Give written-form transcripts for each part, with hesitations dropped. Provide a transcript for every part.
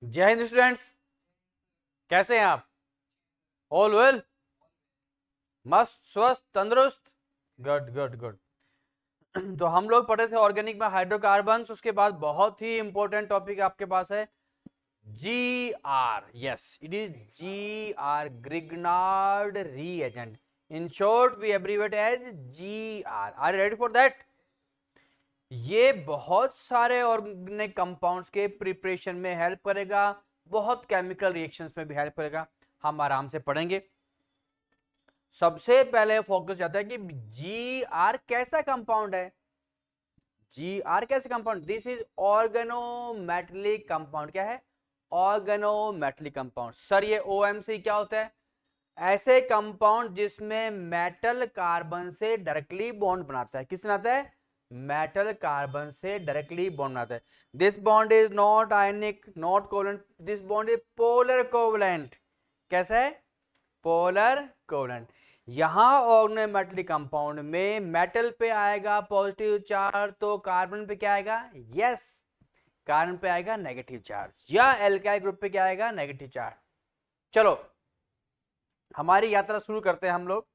जय हिंद स्टूडेंट्स, कैसे हैं आप? ऑल वेल, मस्त स्वस्थ तंदुरुस्त, गुड गुड गुड। तो हम लोग पढ़े थे ऑर्गेनिक में हाइड्रोकार्बन्स, उसके बाद बहुत ही इंपॉर्टेंट टॉपिक आपके पास है G R. Yes, it is G R, Grignard reagent. In short we abbreviate as G R you ready for that? ये बहुत सारे ऑर्गेनिक कंपाउंड्स के प्रिपरेशन में हेल्प करेगा, बहुत केमिकल रिएक्शंस में भी हेल्प करेगा। हम आराम से पढ़ेंगे। सबसे पहले फोकस जाता है कि जी आर कैसा कंपाउंड है। जी आर कैसे compound? This is organometallic compound. क्या है? Organometallic compound. सर ये ओएमसी क्या होता है? ऐसे कंपाउंड जिसमें मेटल कार्बन से डायरेक्टली बॉन्ड बनाता है। किससे बनाता है? मेटल कार्बन से डायरेक्टली बॉन्ड बनाता है। This bond is not ionic, not covalent, this bond is polar covalent. कैसा है? Polar covalent. यहां ऑर्गेनोमेटेलिक कंपाउंड में मेटल पे आएगा पॉजिटिव चार्ज, तो कार्बन पे क्या आएगा? यस, कार्बन पे आएगा नेगेटिव चार्ज, या एल्काइल ग्रुप पे क्या आएगा? Negative charge. चलो हमारी यात्रा शुरू करते हैं हम लोग।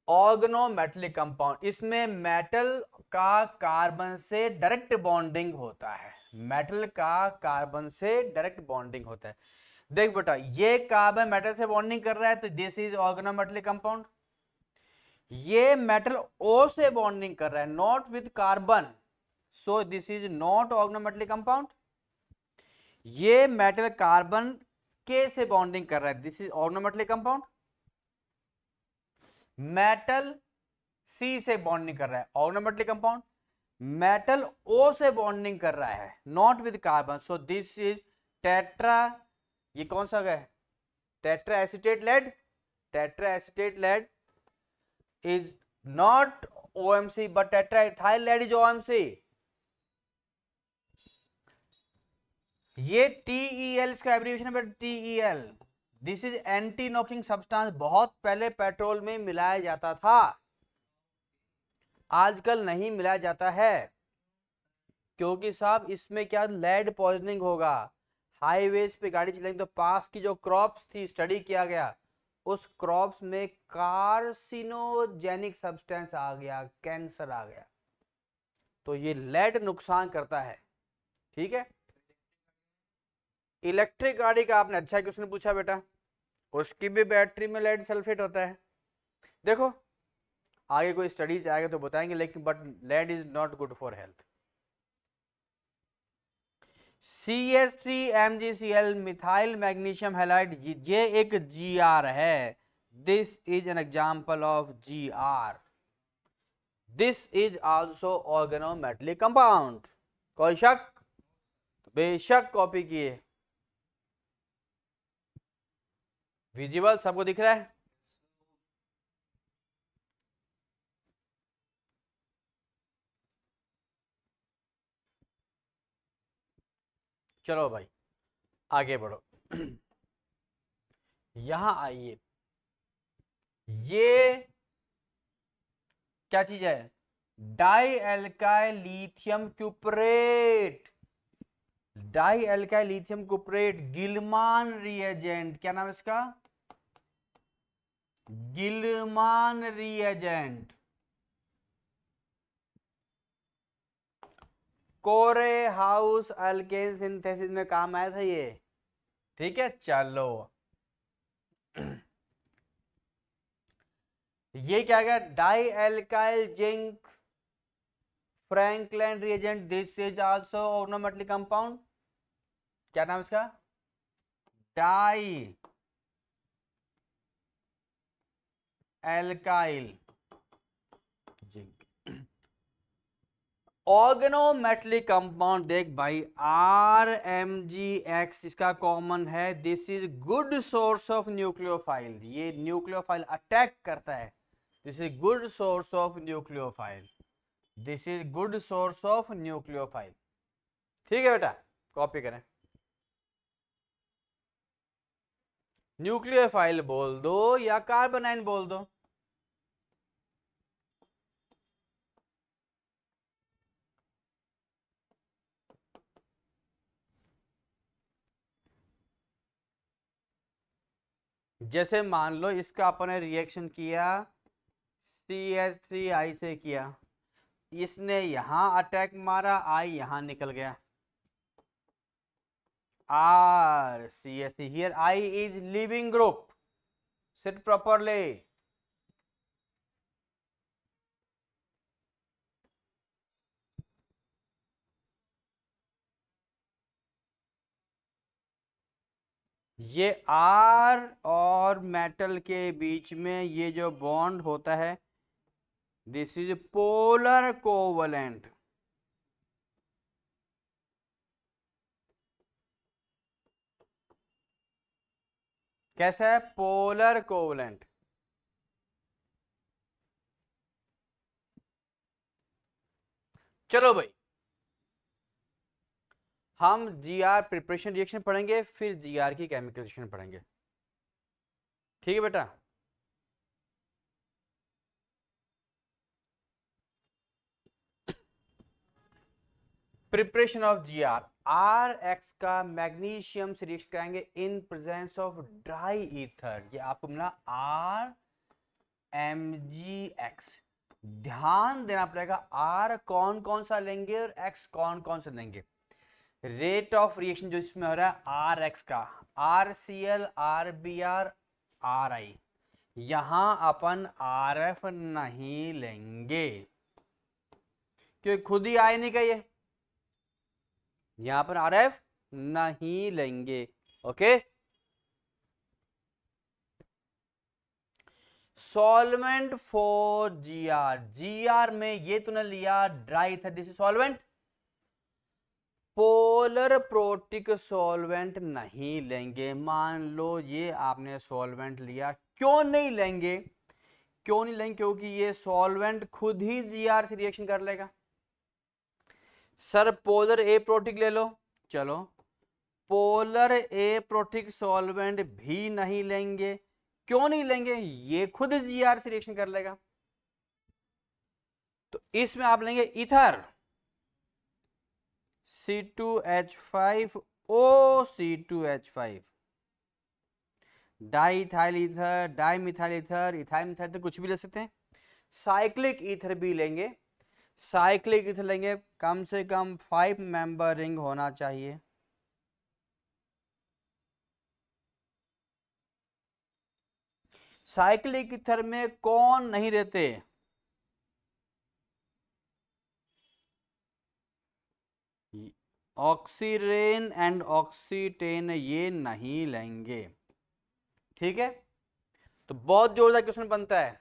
ऑर्गेनोमेटेलिक कंपाउंड, इसमें मेटल का कार्बन से डायरेक्ट बॉन्डिंग होता है। मेटल का कार्बन से डायरेक्ट बॉन्डिंग होता है। देख बेटा, ये कार्बन मेटल से बॉन्डिंग कर रहा है तो दिस इज ऑर्गेनोमेटेलिक कंपाउंड। ये मेटल ओ से बॉन्डिंग कर रहा है, not with carbon, so this is not organometallic compound. ये मेटल कार्बन के से बॉन्डिंग कर रहा है, this is organometallic compound. Metal C से बॉन्डिंग कर रहा है, ऑर्गेनोमेटेलिक कंपाउंड। मेटल ओ से बॉन्डिंग कर रहा है, not with carbon, so this is tetra. ये कौन सा है? Tetra acetate lead. Tetra acetate lead is not OMC but tetraethyl lead is OMC. ये TEL इसका एब्रिविएशन है, TEL। This is anti knocking substance. बहुत पहले पेट्रोल में मिलाया जाता था, आजकल नहीं मिलाया जाता है, क्योंकि साहब इसमें क्या लेड पॉइजनिंग होगा। हाईवेज पे गाड़ी चलेंगे तो पास की जो क्रॉप्स थी, स्टडी किया गया, उस क्रॉप्स में कार्सिनोजेनिक सब्सटेंस आ गया, कैंसर आ गया। तो ये लेड नुकसान करता है, ठीक है। इलेक्ट्रिक गाड़ी का आपने अच्छा क्वेश्चन पूछा बेटा, उसकी भी बैटरी में लेड सल्फेट होता है। देखो आगे कोई स्टडीज आएगा तो बताएंगे, लेकिन but lead is not good for health. CH3MgCl methyl magnesium halide, ये एक GR है। This is an example of GR। This is also organometallic compound. कोई शक? बेशक कॉपी किए। विजिबल सबको दिख रहा है? चलो भाई आगे बढ़ो। यहां आइए, ये क्या चीज है? Dialkyl lithium cuprate. Dialkyl lithium cuprate, Gilman reagent. क्या नाम है इसका? Gilman reagent. Corey House alkane synthesis में काम आया था ये, ठीक है। चलो ये क्या गया? Dialkyl zinc Franklin reagent, this is also organometallic compound. क्या नाम इसका? Dialkyl zinc. Organometallic compound देख भाई, RMgX इसका कॉमन है। This is good source of nucleophile. ये न्यूक्लियोफाइल अटैक करता है। This is good source of nucleophile. This is good source of nucleophile. ठीक है बेटा, कॉपी करें। न्यूक्लियोफाइल बोल दो या कार्बोनाइन बोल दो। जैसे मान लो इसका अपने रिएक्शन किया CH3I से किया, इसने यहां अटैक मारा, I यहां निकल गया, RCH3 here I is leaving group, sit properly. ये R और मेटल के बीच में ये जो बॉन्ड होता है, दिस इज पोलर कोवलेंट। कैसा है? Polar covalent. चलो भाई, हम जीआर प्रिपरेशन रिएक्शन पढ़ेंगे, फिर जीआर की केमिकल रिएक्शन पढ़ेंगे, ठीक है बेटा? Preparation of GR, R X का मैग्नीशियम से रिएक्शन कराएंगे in presence of dry ether. ये आपको मिला RMgX। ध्यान देना पड़ेगा, आर कौन कौन सा लेंगे और एक्स कौन कौन सा लेंगे। रेट ऑफ रिएक्शन जो इसमें हो रहा है आर एक्स का, RCl, RBr, RI, यहां अपन RF नहीं लेंगे क्योंकि खुद ही आए नहीं कहिए, यहां पर RF नहीं लेंगे। Okay, solvent for GR, GR में ये तूने लिया ड्राई था, this is solvent. Polar protic solvent नहीं लेंगे। मान लो ये आपने सॉल्वेंट लिया, क्यों नहीं लेंगे? क्यों नहीं लेंगे? क्योंकि ये सॉल्वेंट खुद ही जीआर से रिएक्शन कर लेगा। सर पोलर ए प्रोटिक ले लो, चलो पोलर ए प्रोटिक सॉल्वेंट भी नहीं लेंगे। क्यों नहीं लेंगे? ये खुद जीआर से रिएक्शन कर लेगा। तो इसमें आप लेंगे ether, C2H5O, diethyl ether, dimethyl ether, ethyl methyl ether, कुछ भी ले सकते हैं। साइक्लिक ईथर भी लेंगे, साइक्लिक ईथर लेंगे, कम से कम 5 मेंबर रिंग होना चाहिए। साइक्लिक ईथर में कौन नहीं रहते? ऑक्सीरेन एंड ऑक्सीटेन, ये नहीं लेंगे, ठीक है? तो बहुत जोरदार क्वेश्चन बनता है।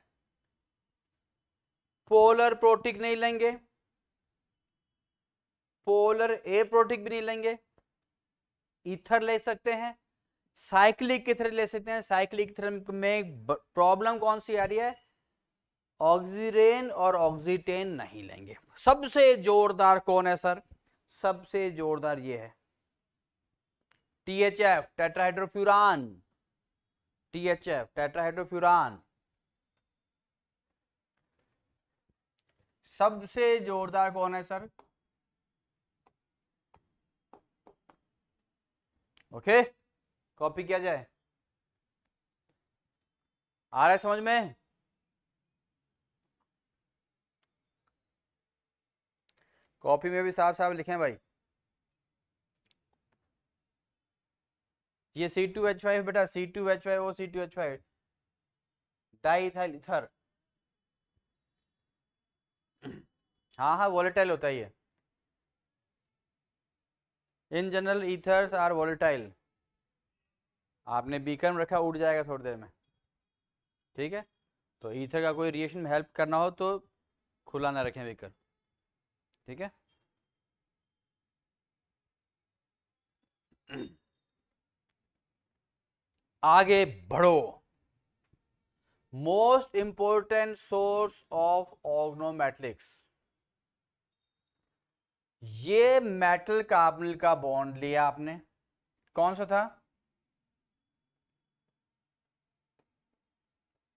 पोलर प्रोटिक नहीं लेंगे, पोलर ए प्रोटिक भी नहीं लेंगे, ईथर ले सकते हैं, साइक्लिक ईथर ले सकते हैं। साइक्लिक ईथर में प्रॉब्लम कौन सी आ रही है? ऑक्सीरेन और ऑक्सीटेन नहीं लेंगे। सबसे जोरदार कौन है सर? सबसे जोरदार ये है THF, टेट्राहाइड्रोफ्यूरान, THF, टेट्राहाइड्रोफ्यूरान, सबसे जोरदार कौन है सर? ओके, कॉपी किया जाए। आ रहा है समझ में? कॉपी में भी साफ साफ लिखें भाई। ये C2H5 बेटा, C2H5O, C2H5, डाईइथाइल ईथर। हाँ हाँ, वॉलेटाइल होता है ये। In general ethers are volatile. आपने बीकर में रखा, उड़ जाएगा थोड़ी देर में, ठीक है? तो ईथर का कोई रिएक्शन में हेल्प करना हो तो खुला ना रखें बीकर, ठीक है? आगे बढ़ो। Most important source of organometallics, ये मेटल कार्बोनिल का बॉन्ड लिया आपने, कौन सा था?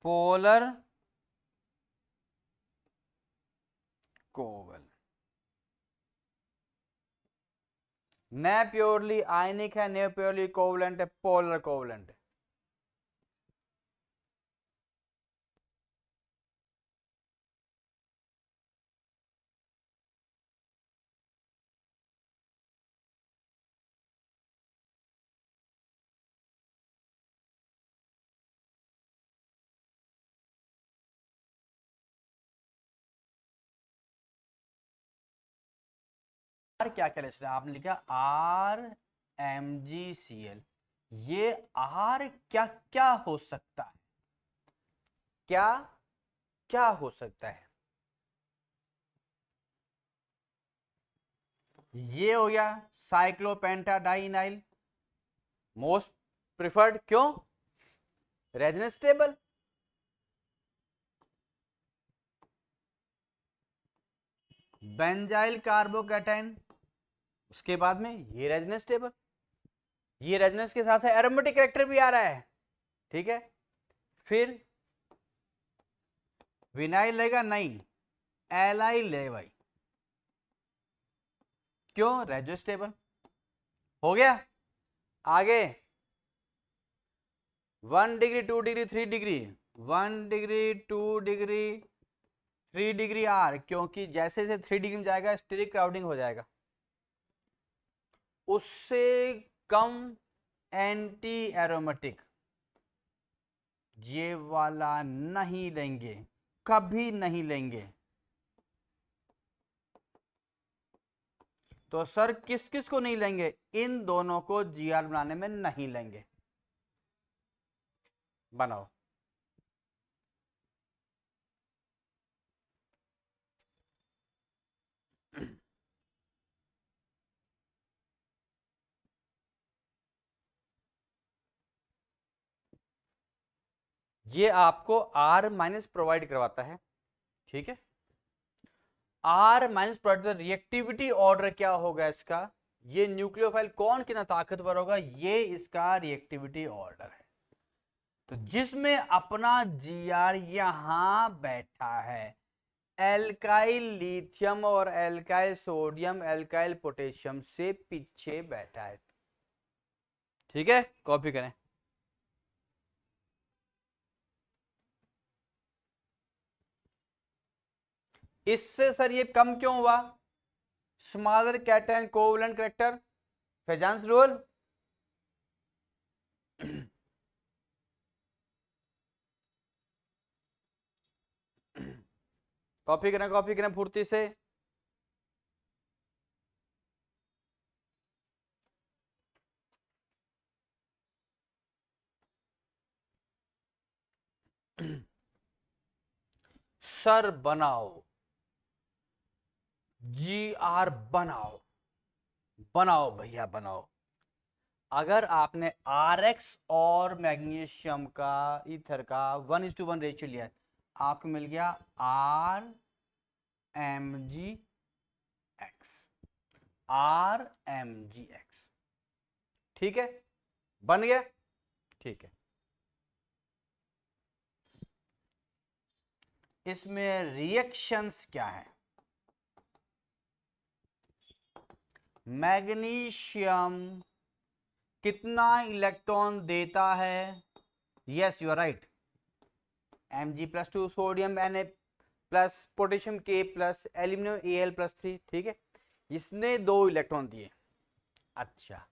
पोलर कोवल, न प्योरली आयनिक है, न प्योरली कोवलेंट है, पोलर कोवलेंट है। क्या क्या ले सकते हैं, आपने लिखा RMgCl, ये R क्या क्या हो सकता है, क्या क्या हो सकता है, ये हो गया साइक्लोपेंटाडाइनाइल, मोस्ट प्रिफर्ड, क्यों, रेजोनेंस स्टेबल। बेंजाइल कार्बोकैटायन, उसके बाद में ये रेजोनेंस टेबल, ये रेजोनेंस के साथ एरोमेटिक कैरेक्टर भी आ रहा है, ठीक है। फिर विनाइल लेगा नहीं, एलाइल ले भाई, क्यों, रेजो स्टेबल। हो गया, आगे 1 degree 2 degree 3 degree, 1 degree 2 degree 3 degree R, क्योंकि जैसे जैसे 3 डिग्री में जाएगा स्टेरिक क्राउडिंग हो जाएगा, उससे कम एंटी एरोमेटिक ये वाला नहीं लेंगे, कभी नहीं लेंगे। तो सर किस किस को नहीं लेंगे, इन दोनों को जीआर बनाने में नहीं लेंगे। बनाओ, ये आपको R माइनस प्रोवाइड करवाता है, ठीक है। R minus provide, reactivity order क्या होगा इसका, ये न्यूक्लियोफाइल कौन कितना ताकतवर होगा, ये इसका रिएक्टिविटी ऑर्डर है। तो जिसमें अपना जीआर यहां बैठा है, एल्काइल लिथियम और एल्काइल सोडियम एल्काइल पोटेशियम से पीछे बैठा है, ठीक है, कॉपी करें। इससे सर ये कम क्यों हुआ, smaller cation covalent character, Fajans rule. Copy करें फुर्ती से। सर बनाओ, GR बनाओ, बनाओ भैया बनाओ। अगर आपने RX और मैग्नीशियम का ईथर का 1:1 रेशियो लिया है, आपको मिल गया RMgX, RMgX, ठीक है, बन गया, ठीक है। इसमें रिएक्शंस क्या है, मैग्नीशियम कितना इलेक्ट्रॉन देता है, yes you are right, Mg+2, sodium Na plus potassium K plus aluminium Al+3, ठीक है, इसने 2 इलेक्ट्रॉन दिए। अच्छा,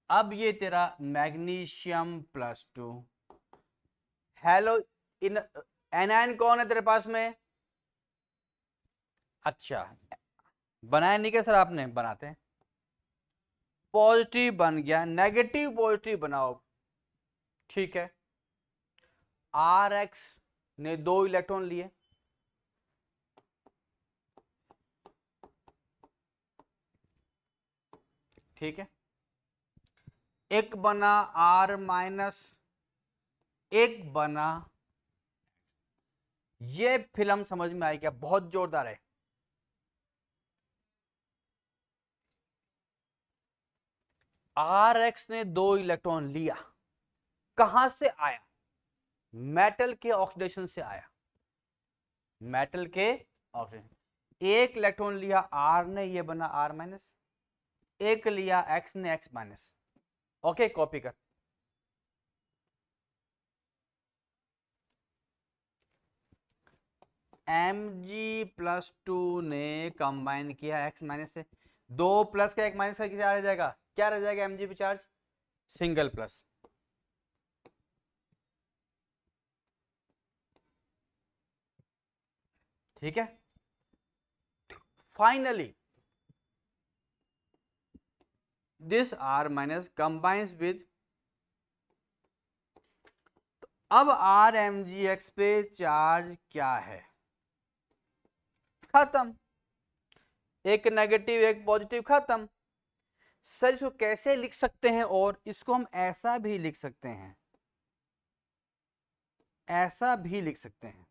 अब ये तेरा मैग्नीशियम+2, हेलो, इन एनायन कौन है तेरे पास में, अच्छा, बनाया नहीं क्या सर आपने, बनाते हैं, पॉजिटिव बन गया, नेगेटिव पॉजिटिव बनाओ, ठीक है। RX ने 2 इलेक्ट्रॉन लिए, ठीक है, एक बना R-, एक बना, ये फिल्म समझ में आई क्या, बहुत जोरदार है। RX ने 2 इलेक्ट्रॉन लिया, कहां से आया, मेटल के ऑक्सीडेशन से आया, मेटल के ऑक्सीडेशन, एक इलेक्ट्रॉन लिया R ने, ये बना R-, एक लिया X ने X-, ओके, कॉपी कर। Mg+2 ने कंबाइन किया X- से, 2 प्लस का 1 माइनस का क्या रह जाएगा, क्या रह जाएगा Mg पे चार्ज, सिंगल प्लस, ठीक है। Finally this R minus combines with, अब RMgx पे चार्ज क्या है, खत्म, एक नेगेटिव एक पॉजिटिव, खत्म। सर इसको कैसे लिख सकते हैं, और इसको हम ऐसा भी लिख सकते हैं, ऐसा भी लिख सकते हैं,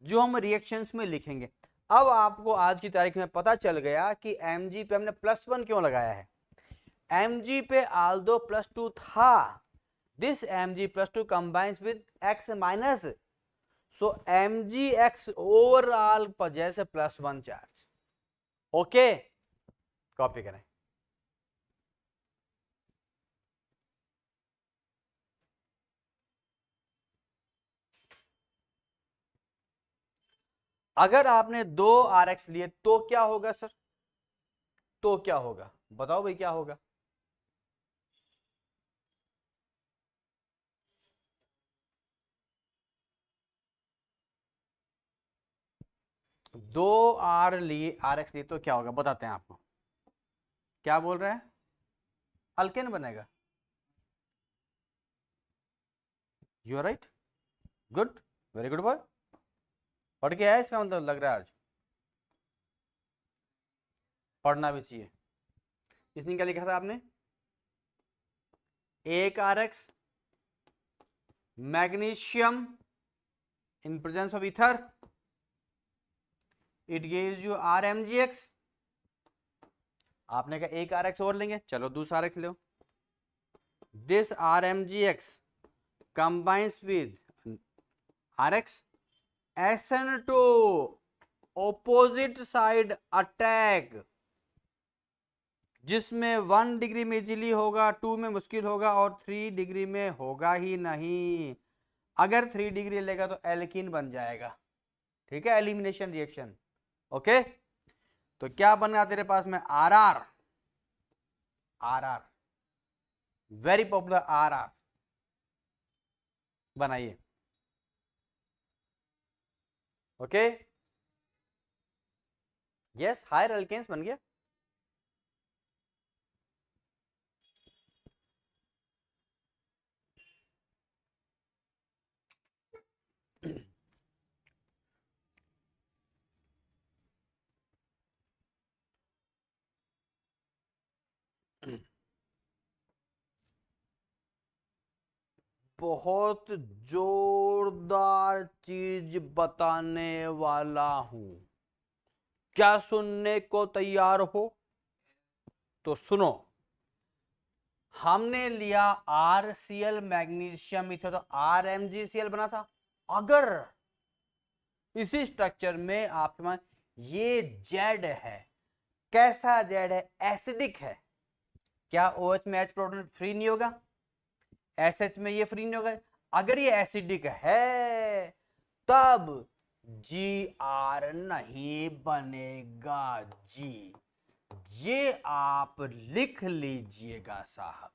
जो हम रिएक्शंस में लिखेंगे। अब आपको आज की तारीख में पता चल गया कि Mg पे हमने +1 क्यों लगाया है। Mg पे आल्दो +2 था, this Mg+2 combines with x minus, so Mgx overall possess +1 charge। Okay, copy करें। अगर आपने 2 Rx लिए तो क्या होगा सर, तो क्या होगा, बताओ भाई क्या होगा। 2 Rx लिए तो क्या होगा, बताते हैं आपको। क्या बोल रहे हैं, अल्केन बनेगा। You are right, good, very good boy, पढ़ के आया इसका मतलब, लग रहा है आज पढ़ना भी चाहिए। इसने क्या लिखा था आपने, 1 Rx magnesium in presence of ether, it gives you RMgx। आपने कहा 1 Rx और लेंगे, चलो दूसरा Rx low, this RMgx combines with Rx, SN2 opposite side attack, जिसमें 1 डिग्री में इजीली होगा, 2 में मुश्किल होगा, और 3 डिग्री में होगा ही नहीं। अगर 3 डिग्री लेगा तो एल्कीन बन जाएगा, ठीक है, एलिमिनेशन रिएक्शन। ओके, तो क्या बना तेरे पास में, R R, R R, very popular R R बनाइए। ओके, यस, हायर एल्केन्स बन गया। बहुत जोरदार चीज बताने वाला हूं, क्या सुनने को तैयार हो, तो सुनो। हमने लिया RCl मैग्नीशियम इथर, तो RMgCl बना था। अगर इसी स्ट्रक्चर में आपके पास ये जेड है, कैसा जेड है, एसिडिक है, क्या OH में H प्रोटॉन फ्री नहीं होगा, SH में ये फ्री नहीं होगा। अगर ये एसिडिक है तब Gr नहीं बनेगा जी, ये आप लिख लीजिएगा साहब।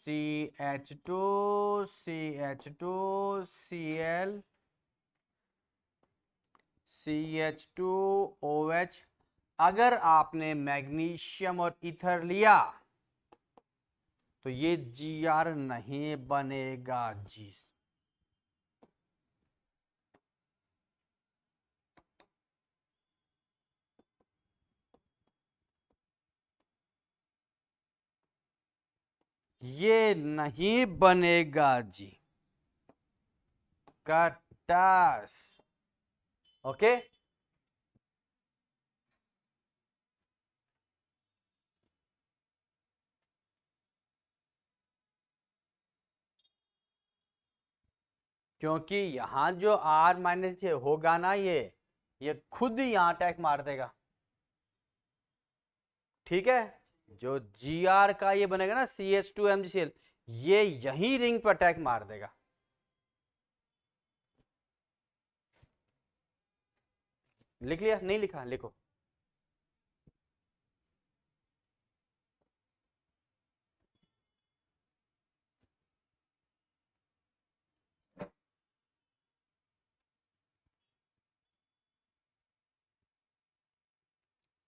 CH2 CH2 Cl CH2OH, अगर आपने मैग्नीशियम और ईथर लिया तो ये Gr नहीं बनेगा जी। ये नहीं बनेगा जी, कटास। ओके, क्योंकि यहां जो R माइनस होगा ना, ये खुद यहां अटैक मार देगा, ठीक है। जो Gr का ये बनेगा ना CH2MgCl, ये यही रिंग पर अटैक मार देगा। लिख लिया, नहीं लिखा, लिखो।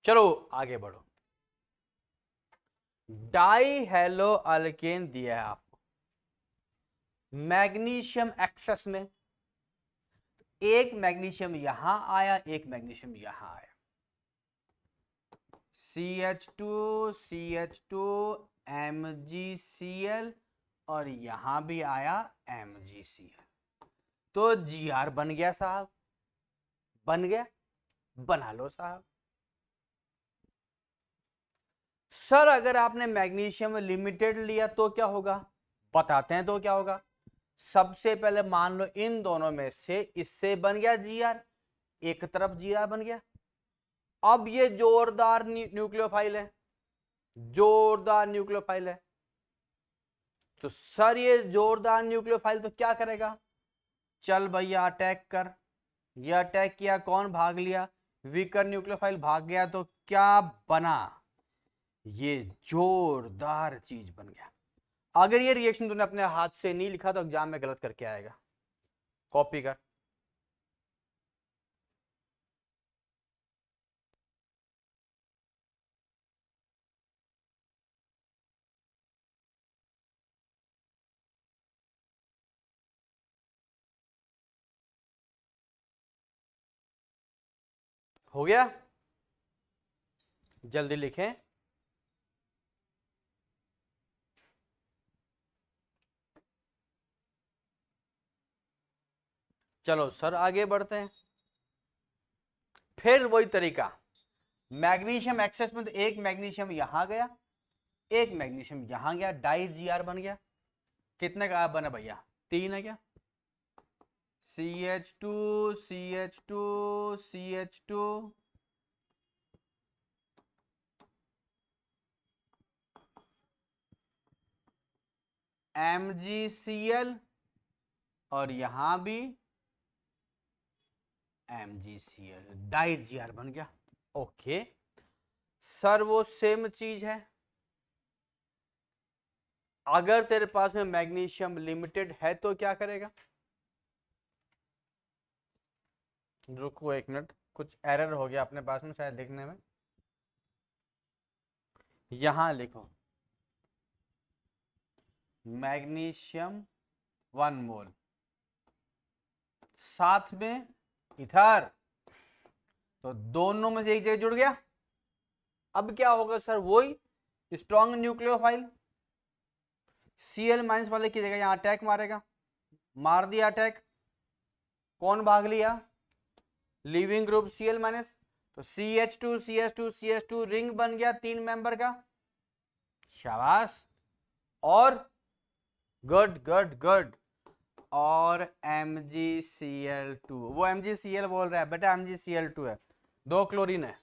चलो आगे बढ़ो। डाई हेलो अल्केन दिया है आपको मैग्नीशियम एक्सेस में, एक मैग्नीशियम यहां आया, एक मैग्नीशियम यहां आया, CH2 CH2 MgCl और यहां भी आया MgCl, तो Gr बन गया साहब, बन गया, बना लो साहब। सर अगर आपने मैग्नीशियम लिमिटेड लिया तो क्या होगा, बताते हैं तो क्या होगा। सबसे पहले मान लो इन दोनों में से इससे बन गया Gr, एक तरफ Gr बन गया। अब ये जोरदार न्यूक्लियोफाइल है, जोरदार न्यूक्लियोफाइल है, तो सर ये जोरदार न्यूक्लियोफाइल तो क्या करेगा, चल भैया अटैक कर। ये अटैक किया, कौन भाग लिया, वीकर न्यूक्लियोफाइल भाग गया, तो क्या बना, ये जोरदार चीज बन गया। अगर ये रिएक्शन तूने अपने हाथ से नहीं लिखा तो एग्जाम में गलत करके आएगा, कॉपी कर। हो गया, जल्दी लिखें। चलो सर आगे बढ़ते हैं, फिर वही तरीका, मैग्नीशियम एक्सेस में तो एक मैग्नीशियम यहां गया, एक मैग्नीशियम यहां गया, डाई Gr बन गया। कितने का बना भैया, 3 है क्या, CH2 CH2 CH2 MgCl और यहां भी MgCl, डाई Gr बन गया। ओके सर वो सेम चीज है, अगर तेरे पास में मैग्नीशियम लिमिटेड है तो क्या करेगा, रुको एक मिनट, कुछ एरर हो गया अपने पास में शायद लिखने में। यहां लिखो मैग्नीशियम 1 मोल, साथ में इथर, तो दोनों में से एक जगह जुड़ गया। अब क्या होगा सर, वही स्ट्रॉन्ग न्यूक्लियोफाइल Cl- वाले की जगह यहां अटैक मारेगा, मार दिया अटैक, कौन भाग लिया, लिविंग ग्रुप Cl-, तो CH2 CH2 CH2 रिंग बन गया 3 मेंबर का, शाबाश। और गुड गुड गुड, और MgCl2, वो MgCl बोल रहा है बेटा, MgCl2 है, 2 क्लोरीन है।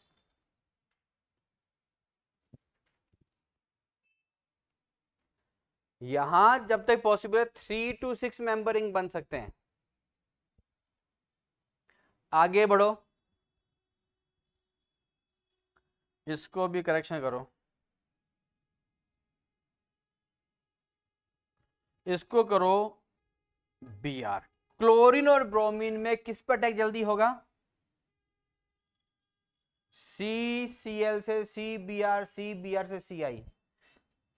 यहां जब तक पॉसिबल है 3 to 6 मेंबर रिंग बन सकते हैं। आगे बढ़ो, इसको भी करेक्शन करो, इसको करो Br। क्लोरीन और ब्रोमीन में किस पर अटैक जल्दी होगा, CCl से CBr, CBr से Ci।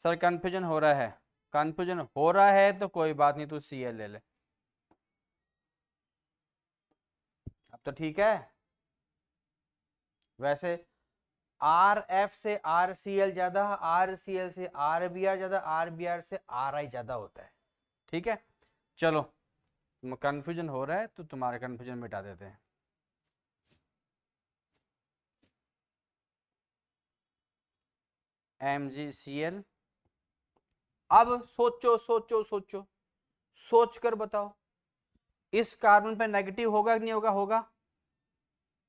सर कंफ्यूजन हो रहा है, कंफ्यूजन हो रहा है तो कोई बात नहीं, तू Cl ले ले, अब तो ठीक है। वैसे RF से RCl ज्यादा, RCl से RBr ज्यादा, RBr से Ri ज्यादा होता है, ठीक है। चलो कंफ्यूजन हो रहा है तो तुम्हारे कंफ्यूजन मिटा देते हैं। MgCl, अब सोचो सोचो सोचो, सोच कर बताओ, इस कार्बन पे नेगेटिव होगा कि नहीं होगा, होगा,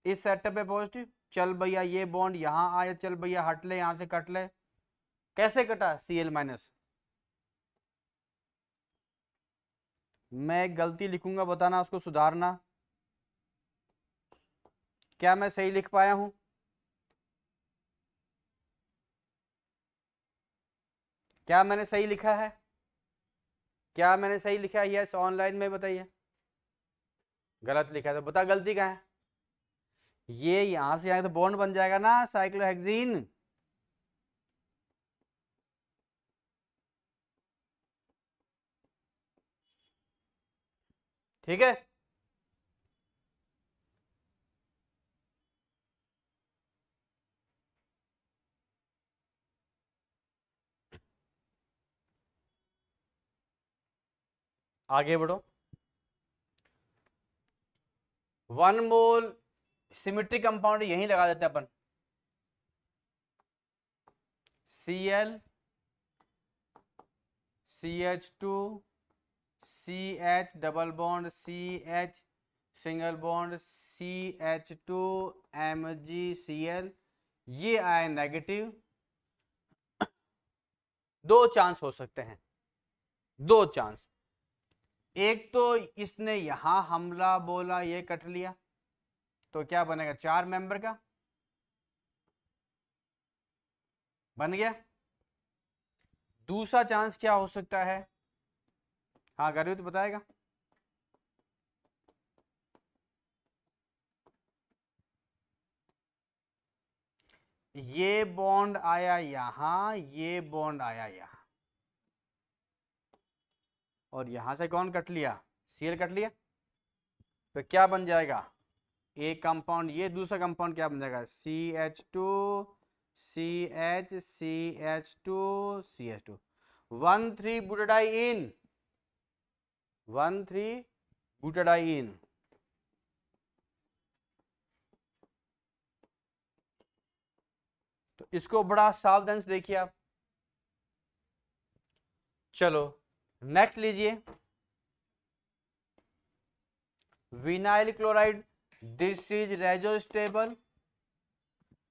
इस सेटअप पे पॉजिटिव, चल भैया ये बॉन्ड यहां आया, चल भैया हट ले, यहां से कट ले, कैसे कटा, Cl-। मैं एक गलती लिखूंगा, बताना उसको सुधारना, क्या मैं सही लिख पाया हूं, क्या मैंने सही लिखा है, क्या मैंने सही लिखा है, यस ऑनलाइन में बताइए, गलत लिखा है तो बता गलती कहाँ है। ये यहां से यहां तो बॉन्ड बन जाएगा ना साइक्लोहेक्सीन, ठीक है, आगे बढ़ो। 1 मोल सिमेट्रिक कंपाउंड यहीं लगा देते हैं अपन, Cl CH2 CH double bond CH single bond CH2 MgCl, ये आए नेगेटिव। दो चांस हो सकते हैं, दो चांस। एक तो इसने यहां हमला बोला, ये कट लिया, तो क्या बनेगा, 4 मेंबर का बन गया। दूसरा चांस क्या हो सकता है, हाँ गर्वी तो बताएगा। ये बॉन्ड आया यहां, ये बॉन्ड आया यहां, और यहां से कौन कट लिया, Cl कट लिया, तो क्या बन जाएगा, एक कंपाउंड, ये दूसरा कंपाउंड क्या बन जाएगा, CH2 CH CH2 CH2, 1,3 बुटाडाइन, 1,3 बुटाडाइन। तो इसको बड़ा सावधान से देखिए आप। चलो नेक्स्ट लीजिए, vinyl chloride, this is reso stable,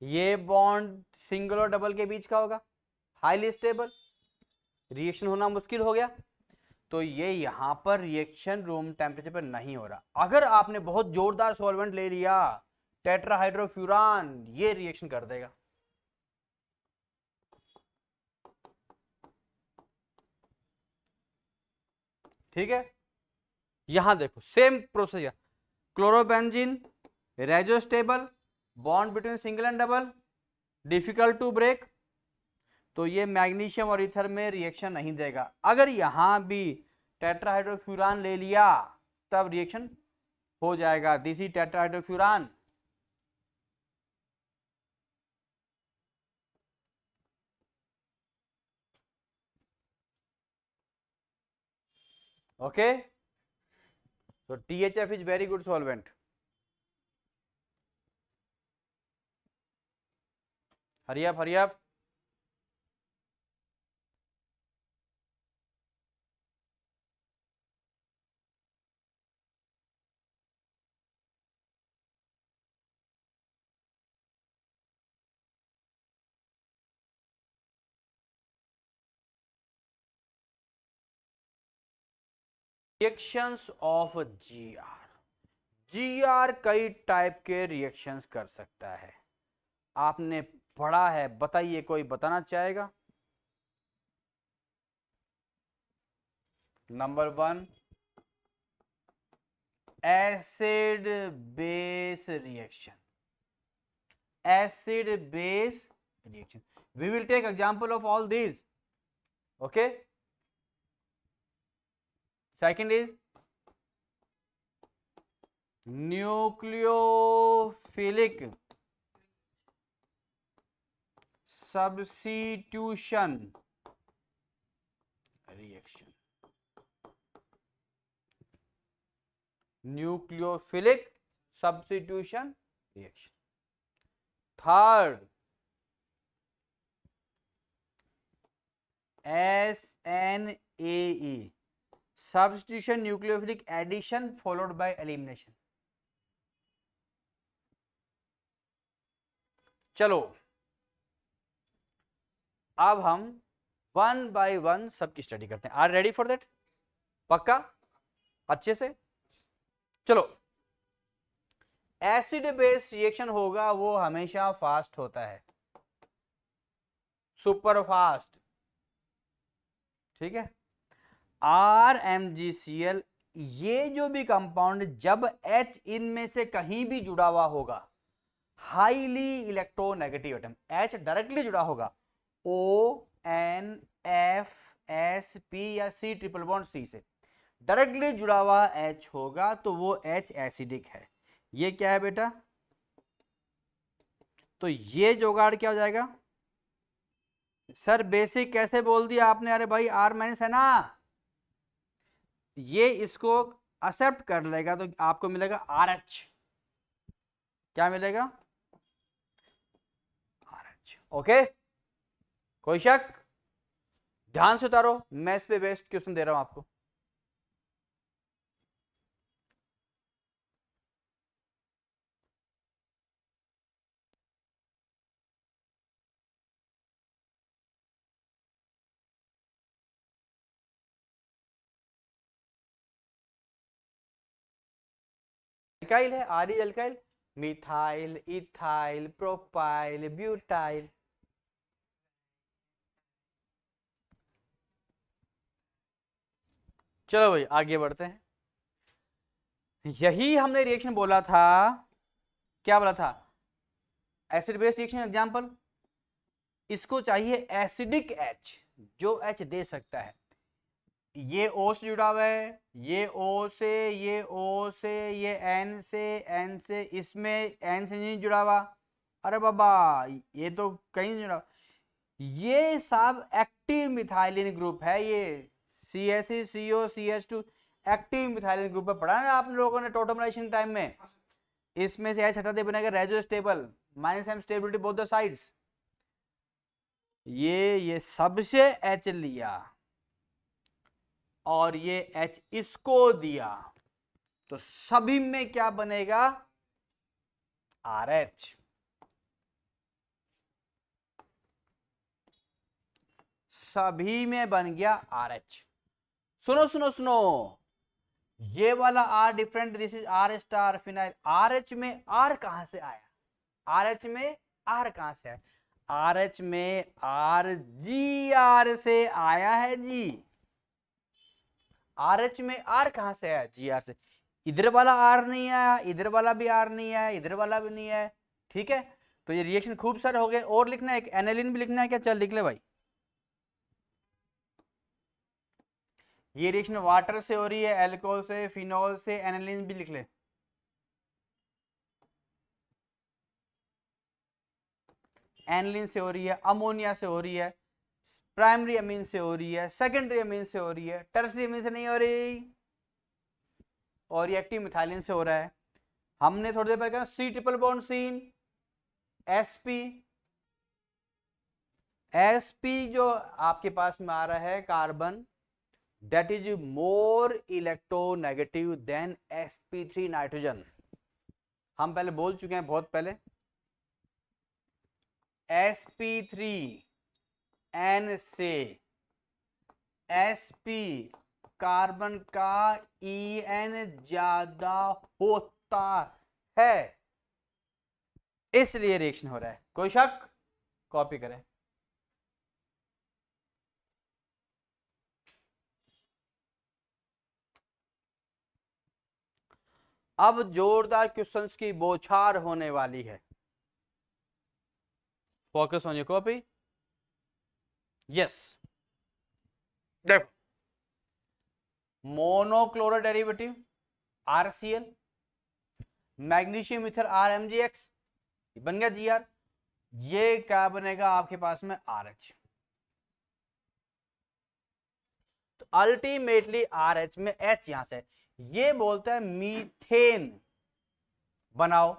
ये बॉन्ड सिंगल और डबल के बीच का होगा, हाईली स्टेबल, रिएक्शन होना मुश्किल हो गया, तो ये यहां पर रिएक्शन रूम टेम्परेचर पर नहीं हो रहा। अगर आपने बहुत जोरदार सॉल्वेंट ले लिया, टेट्राहाइड्रोफ्यूरान, ये रिएक्शन कर देगा। ठीक है, यहां देखो same procedure, chlorobenzene reso stable, bond between single and double, difficult to break, तो ये मैग्नीशियम और ईथर में रिएक्शन नहीं देगा। अगर यहां भी टेट्राहाइड्रोफ्यूरान ले लिया तब रिएक्शन हो जाएगा, दिस इज टेट्राहाइड्रोफ्यूरान। ओके, तो THF is very good solvent. Hurry up, hurry up. Reactions of GR कई टाइप के रिएक्शंस कर सकता है, आपने पढ़ा है, बताइए कोई बताना चाहेगा। Number 1, acid base reaction, acid base reaction, we will take example of all these. Okay, second is nucleophilic substitution reaction, nucleophilic substitution reaction. Third, SNAE, substitution nucleophilic addition followed by elimination. चलो अब हम 1 by 1 सबकी study करते हैं। Are ready for that, पक्का, अच्छे से। चलो, एसिड बेस रिएक्शन होगा वो हमेशा फास्ट होता है, सुपर फास्ट, ठीक है। RMgCl, ये जो भी कंपाउंड जब H इनमें से कहीं भी जुड़ा हुआ होगा, highly electronegative atom, H directly जुड़ा होगा, ONFsp या C ट्रिपल बॉन्ड C से, डायरेक्टली जुड़ा हुआ H होगा तो वो H एसिडिक है। ये क्या है बेटा? तो ये जुगाड़ क्या हो जाएगा? सर बेसिक कैसे बोल दिया आपने? अरे भाई R माइनस है ना, ये इसको एक्सेप्ट कर लेगा तो आपको मिलेगा RH। क्या मिलेगा? RH। ओके, कोई शक? ध्यान से उतारो, मैं इस पे बेस्ड क्वेश्चन दे रहा हूं आपको। अल्काइल है, R is alkyl, methyl, ethyl, propyl, butyl. चलो भाई आगे बढ़ते हैं। यही हमने रिएक्शन बोला था, क्या बोला था? Acid base reaction example. इसको चाहिए एसिडिक H, जो H दे सकता है। ये O से जुड़ा हुआ है, ये O से, ये O से, ये N से, N से, इसमें N से नहीं जुड़ा हुआ। अरे बाबा ये तो कहीं नहीं जुड़ा। ये सब एक्टिव मिथाइलिन ग्रुप है। ये CH3COCH2 एक्टिव मिथाइलिन ग्रुप है। पढ़ा है आप लोगों ने टोटमराइजेशन टाइम में। इसमें से H हटा दे बनेगा reso stable, -M stability both the sides. ये सबसे H लिया और ये H इसको दिया, तो सभी में क्या बनेगा? RH। सभी में बन गया RH। सुनो सुनो सुनो, ये वाला R different, this is R star phenyl. RH में R कहां से आया? RH में R कहां से आया? RH में R GR से आया है जी। RH में R कहां से आया? GR से। इधर वाला R नहीं आया, इधर वाला भी R नहीं आया, इधर वाला भी नहीं आया। ठीक है, तो ये रिएक्शन खूब सारे हो गए। और लिखना है, एक एनालिन भी लिखना है क्या? चल लिख ले भाई। ये रिएक्शन वाटर से हो रही है, एल्कोहल से, फिनॉल से, एनालिन भी लिख ले। एनालिन से हो रही है, अमोनिया से हो रही है, प्राइमरी अमीन से हो रही है, सेकेंडरी अमीन से हो रही है, टर्सरी अमीन से नहीं हो रही, और ये एक्टिव मिथाइलिन से हो रहा है। हमने थोड़ी देर पहले कहा C triple bond CN, sp, sp जो आपके पास में आ रहा है carbon, that is more electronegative than sp3 nitrogen. हम पहले बोल चुके हैं बहुत पहले। sp3n से sp कार्बन का En ज्यादा होता है, इसलिए रिएक्शन हो रहा है। कोई शक? कॉपी करें। अब जोरदार क्वेश्चंस की बौछार होने वाली है। Focus on your copy. Yes, देखो, monochloro derivative RCl, magnesium ether RMgX बन गया Gr। ये क्या बनेगा आपके पास में? RH। तो अल्टीमेटली RH में H यहां से, ये बोलता है मीथेन बनाओ।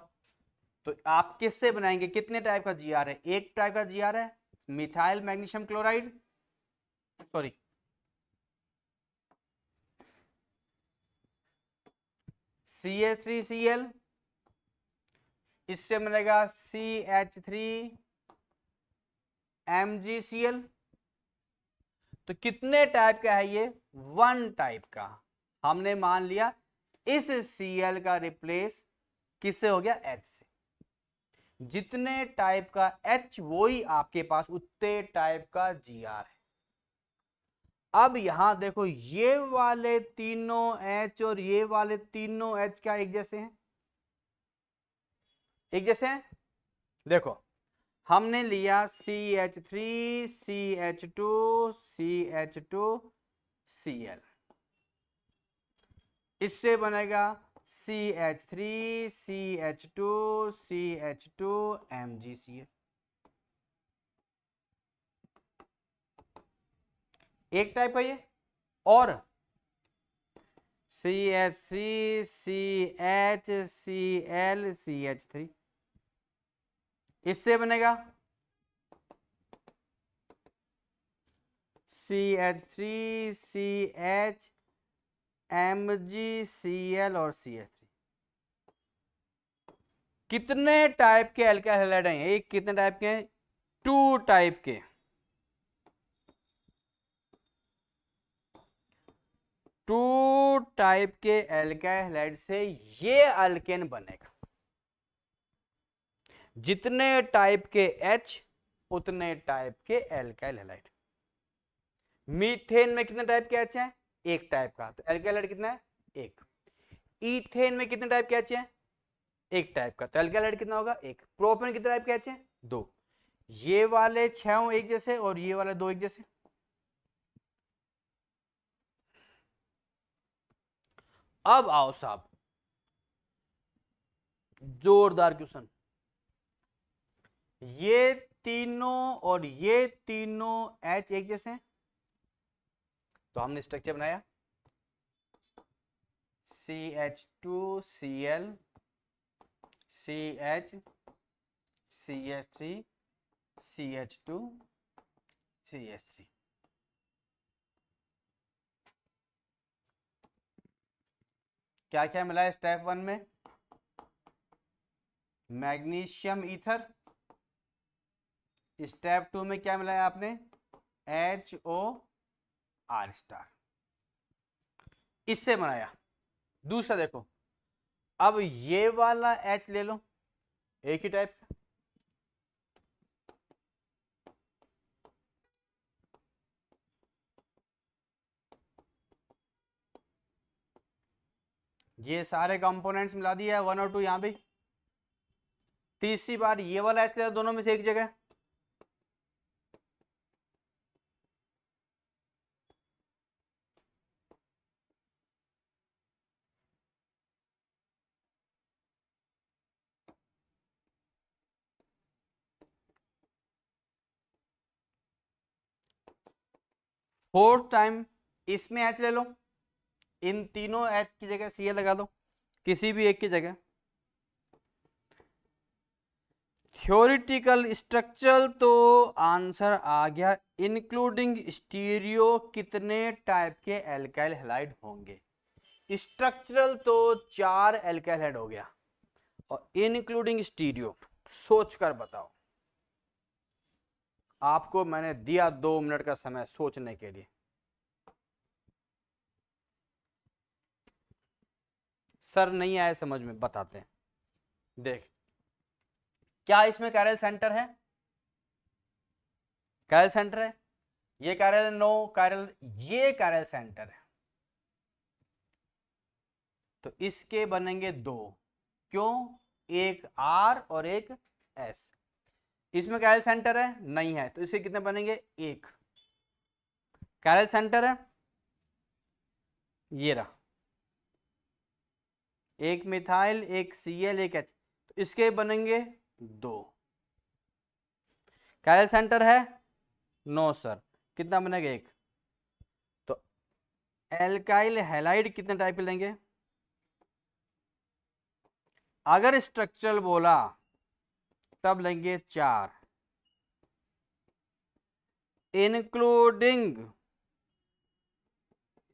तो आप किससे बनाएंगे? कितने टाइप का Gr है? एक टाइप का Gr है, methyl magnesium chloride, sorry CH3Cl, इससे बनेगा CH3MgCl। तो कितने टाइप का है ये? वन टाइप का। हमने मान लिया इस Cl का रिप्लेस किससे हो गया? H से। जितने टाइप का H वही आपके पास उतने टाइप का Gr है। अब यहां देखो, ये वाले तीनों H और ये वाले तीनों H क्या एक जैसे हैं? एक जैसे हैं। देखो, हमने लिया CH3 CH2 CH2 Cl। इससे बनेगा CH3 CH2 CH2 MgCl। एक टाइप का ये। और CH3 CHCl CH3, इससे बनेगा CH3 CH MgCl और CH3। कितने टाइप के अल्काइल हैलाइड हैं? एक कितने टाइप के हैं? 2 टाइप के। 2 टाइप के अल्काइल हैलाइड से ये अल्केन बनेगा। जितने टाइप के H उतने टाइप के अल्काइल हैलाइड। मीथेन में कितने टाइप के H हैं? एक टाइप का, तो अल्काइल हैलाइड कितना है? एक। ईथेन में कितने टाइप के H हैं? एक टाइप का, तो अल्काइल हैलाइड कितना होगा? एक। प्रोपेन कितने टाइप के H हैं? दो। ये वाले 6 एक जैसे और ये वाले 2 एक जैसे। अब आओ साहब, जोरदार क्वेश्चन। ये तीनों और ये तीनों H एक जैसे हैं, तो हमने स्ट्रक्चर बनाया CH2Cl CH CH3 CH2 CH3। क्या क्या मिला है स्टेप 1 में? Magnesium ether. स्टेप 2 में क्या मिलाया आपने? HOR star. इससे बनाया। दूसरा देखो, अब ये वाला H ले लो, एक ही टाइप का। ये सारे कंपोनेंट्स मिला दिया है 1 और 2 यहां भी। तीसरी बार ये वाला H ले लो, दोनों में से एक जगह। फोर्थ टाइम इसमें H ले लो, इन तीनों H की जगह Cl लगा दो, किसी भी एक की जगह। थ्योरेटिकल स्ट्रक्चर तो आंसर आ गया, इंक्लूडिंग स्टीरियो कितने टाइप के एल्काइल हैलाइड होंगे। स्ट्रक्चरल तो 4 एल्काइल हैलाइड हो गया, और इंक्लूडिंग स्टीरियो सोच कर बताओ। आपको मैंने दिया 2 मिनट का समय सोचने के लिए। सर नहीं आया समझ में, बताते हैं। देख, क्या इसमें कैरल सेंटर है? कैरल सेंटर है? ये कैरल, नो कैरल, ये कैरल सेंटर है, तो इसके बनेंगे 2। क्यों? एक R और एक S। इसमें कैरल सेंटर है? नहीं है, तो इसके कितने बनेंगे? 1। कैरल सेंटर है, ये रहा, एक मिथाइल, एक Cl, एक H, तो इसके बनेंगे 2। कैरल सेंटर है? नो सर, कितना बनेगा? 1। तो एल्काइल हैलाइड कितने टाइप के लेंगे? अगर स्ट्रक्चरल बोला तब लेंगे 4, इंक्लूडिंग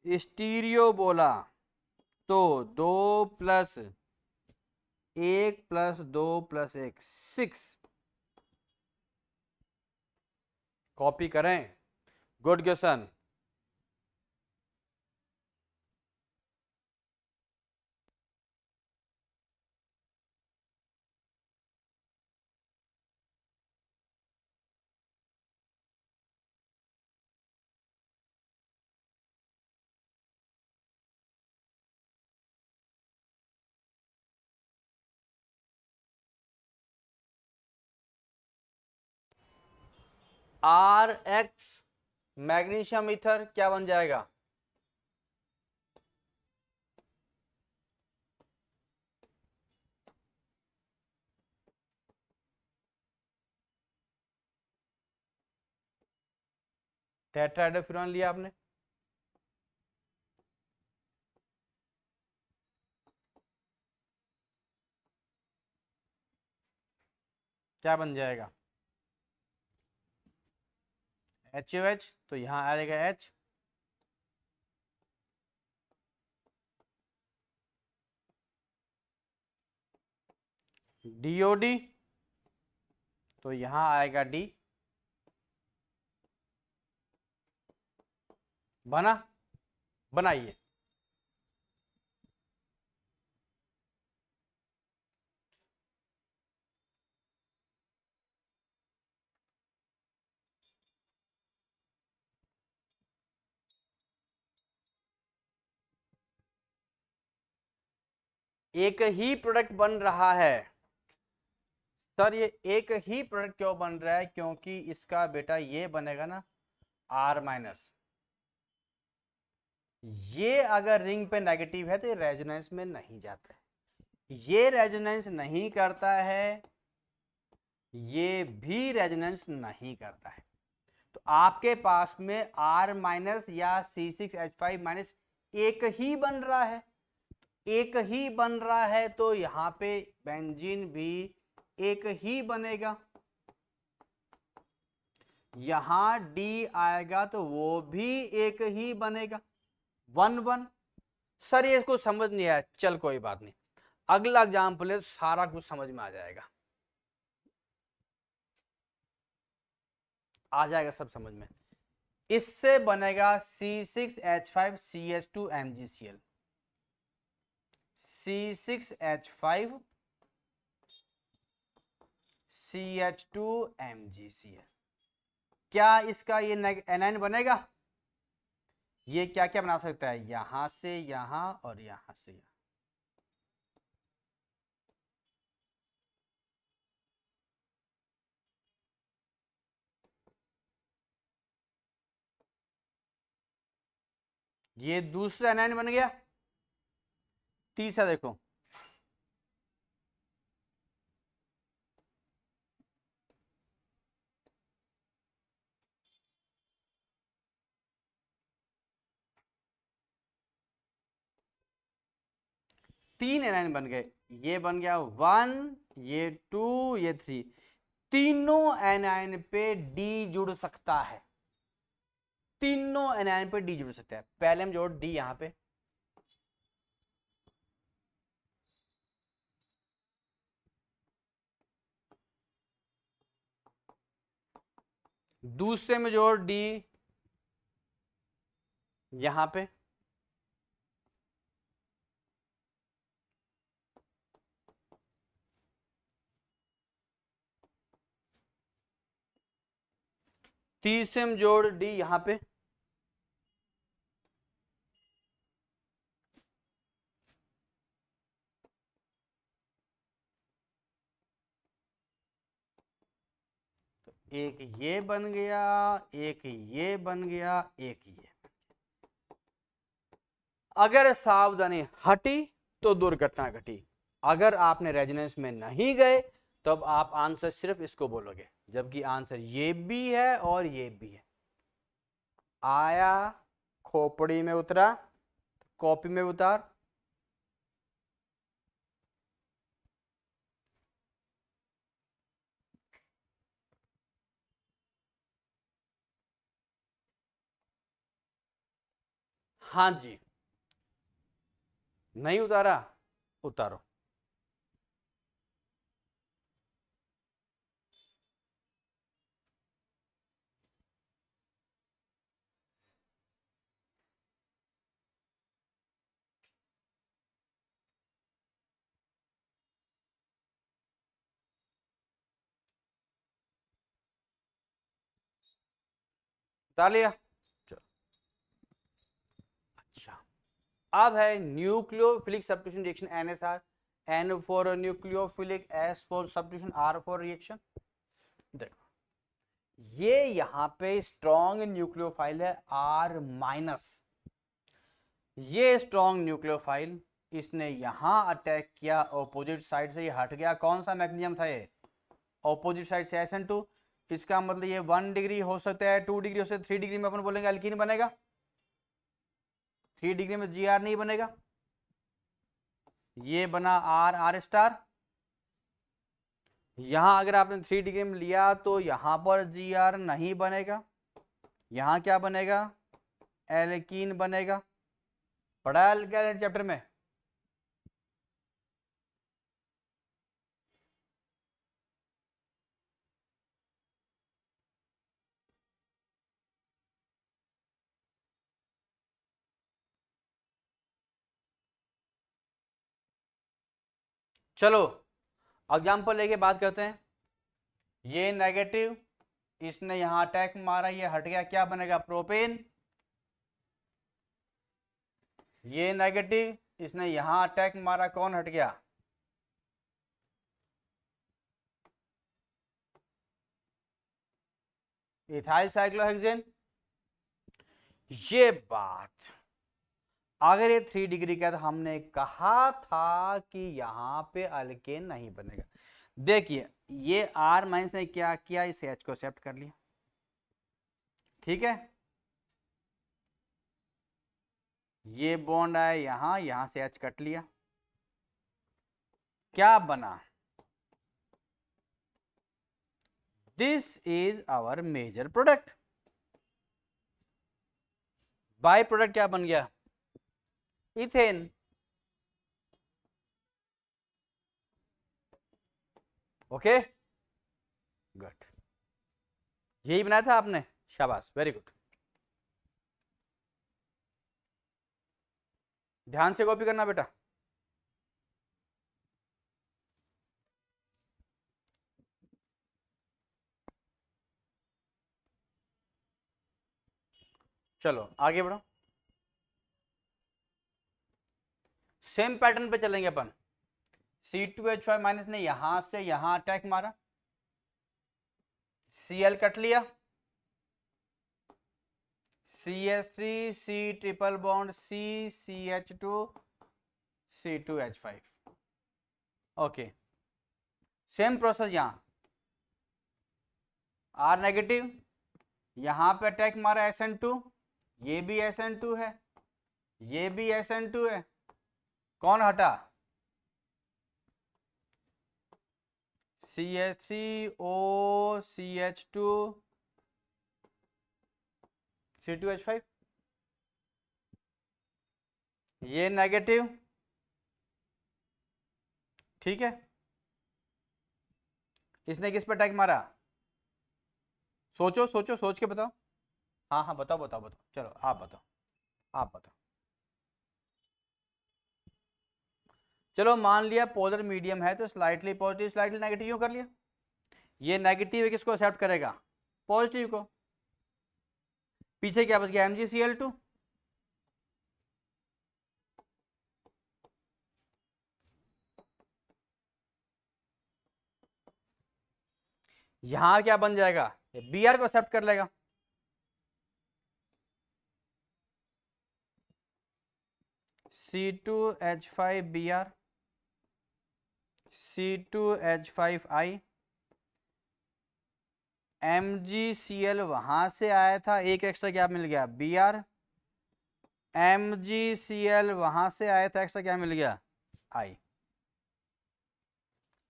स्टीरियो बोला तो 2 + 1 + 2 + 1 6। कॉपी करें। Good question. RX magnesium ether क्या बन जाएगा? टेट्राहाइड्रोफुरान लिया आपने, क्या बन जाएगा HOH, तो यहां आएगा H, DOD, तो यहां आएगा D, बना, बनाइए। एक ही प्रोडक्ट बन रहा है सर, ये एक ही प्रोडक्ट क्यों बन रहा है, क्योंकि इसका बेटा ये बनेगा ना R-, ये अगर रिंग पे नेगेटिव है तो ये रेजोनेंस में नहीं जाता है, ये रेजोनेंस नहीं करता है, ये भी रेजोनेंस नहीं करता है। तो आपके पास में R- या C6H5- एक ही बन रहा है, एक ही बन रहा है, तो यहां पे बेंजीन भी एक ही बनेगा, यहां D आएगा तो वो भी एक ही बनेगा, 1-1। सर ये इसको समझ नहीं आया, चल कोई बात नहीं, अगला एग्जाम्पल है, सारा कुछ समझ में आ जाएगा, आ जाएगा सब समझ में। इससे बनेगा C6H5CH2MgCl, C6H5CH2MgCl, क्या इसका ये एनाइन बनेगा? ये क्या क्या बना सकता है, यहां से यहां और यहां से यहां, ये दूसरा एनाइन बन गया। तीसरा देखो, तीन एनाइन बन गए, ये बन गया 1, ये 2, ये 3, तीनों एनाइन पे डी जुड़ सकता है, तीनों एनाइन पे डी जुड़ सकता है। पहले हम जोड़ डी यहां पे, दूसरे में जोड़ डी यहां पे, तीसरे में जोड़ डी यहां पे, तो एक ये बन गया, एक ये बन गया, एक ये। अगर सावधानी हटी तो दुर्घटना घटी, अगर आपने रेजोनेंस में नहीं गए तब आप आंसर सिर्फ इसको बोलोगे, जबकि आंसर ये भी है और ये भी है। आया, खोपड़ी में उतरा, कॉपी में उतार, हाँ जी, नहीं उतारा, उतारो। उतार लिया, चलो। अच्छा, अब है nucleophilic substitution reaction NSR, N for nucleophilic, S for substitution, R for reaction. देखो ये यहां पे स्ट्रॉन्ग न्यूक्लियोफाइल है R-, ये स्ट्रॉन्ग न्यूक्लियोफाइल, इसने यहां अटैक किया, ऑपोजिट साइड से ये हट गया, कौन सा मैग्नीशियम था ये, ऑपोजिट साइड से SN2, इसका मतलब ये 1 डिग्री हो सकता है, 2 डिग्री हो सकता है, 3 डिग्री में अपन बोलेंगे अल्कीन बनेगा, 3 डिग्री में जी आर नहीं बनेगा। ये बना आर आर स्टार। यहां अगर आपने 3 डिग्री में लिया तो यहां पर जी आर नहीं बनेगा, यहां क्या बनेगा, एल्कीन बनेगा। पढ़ा है चैप्टर में? चलो एग्जाम्पल लेके बात करते हैं। ये नेगेटिव, इसने यहां अटैक मारा, ये हट गया, क्या बनेगा, प्रोपेन। ये नेगेटिव, इसने यहां अटैक मारा, कौन हट गया, इथाइल साइक्लोहेक्सेन। ये बात अगर ये 3 डिग्री का, तो हमने कहा था कि यहां पे अल्केन नहीं बनेगा। देखिए ये R माइनस ने क्या किया, इस H को एक्सेप्ट कर लिया, ठीक है। ये बॉन्ड आया यहां, यहां से H कट लिया, क्या बना, this is our major product. By product क्या बन गया, इथेन। ओके गुड, यही बनाया था आपने, शाबाश, वेरी गुड। ध्यान से कॉपी करना बेटा। चलो आगे बढ़ो, सेम पैटर्न पे चलेंगे अपन। C2H5 माइनस ने यहां से यहां अटैक मारा, Cl कट लिया, CH3 C triple bond C CH2 C2H5। Okay same process यहां, R नेगेटिव, यहां पे अटैक मारा SN2, ये भी SN2 है, ये भी SN2 है, कौन हटा, CH3O CH2 C2H5। ये नेगेटिव, ठीक है। इसने किस पे अटैक मारा, सोचो सोचो, सोच के बताओ। हाँ हाँ बताओ बताओ बताओ, चलो आप बताओ, आप बताओ। चलो मान लिया पोलर मीडियम है, तो स्लाइटली पॉजिटिव स्लाइटली नेगेटिव क्यों कर लिया। ये नेगेटिव है, किसको एक्सेप्ट करेगा, पॉजिटिव को। पीछे क्या बच गया, MgCl2। यहां क्या बन जाएगा, Br को एक्सेप्ट कर लेगा, C2H5Br C2H5I। MgCl वहां से आया था, एक एक्स्ट्रा क्या मिल गया, Br। MgCl वहां से आया था, एक्स्ट्रा क्या मिल गया, I।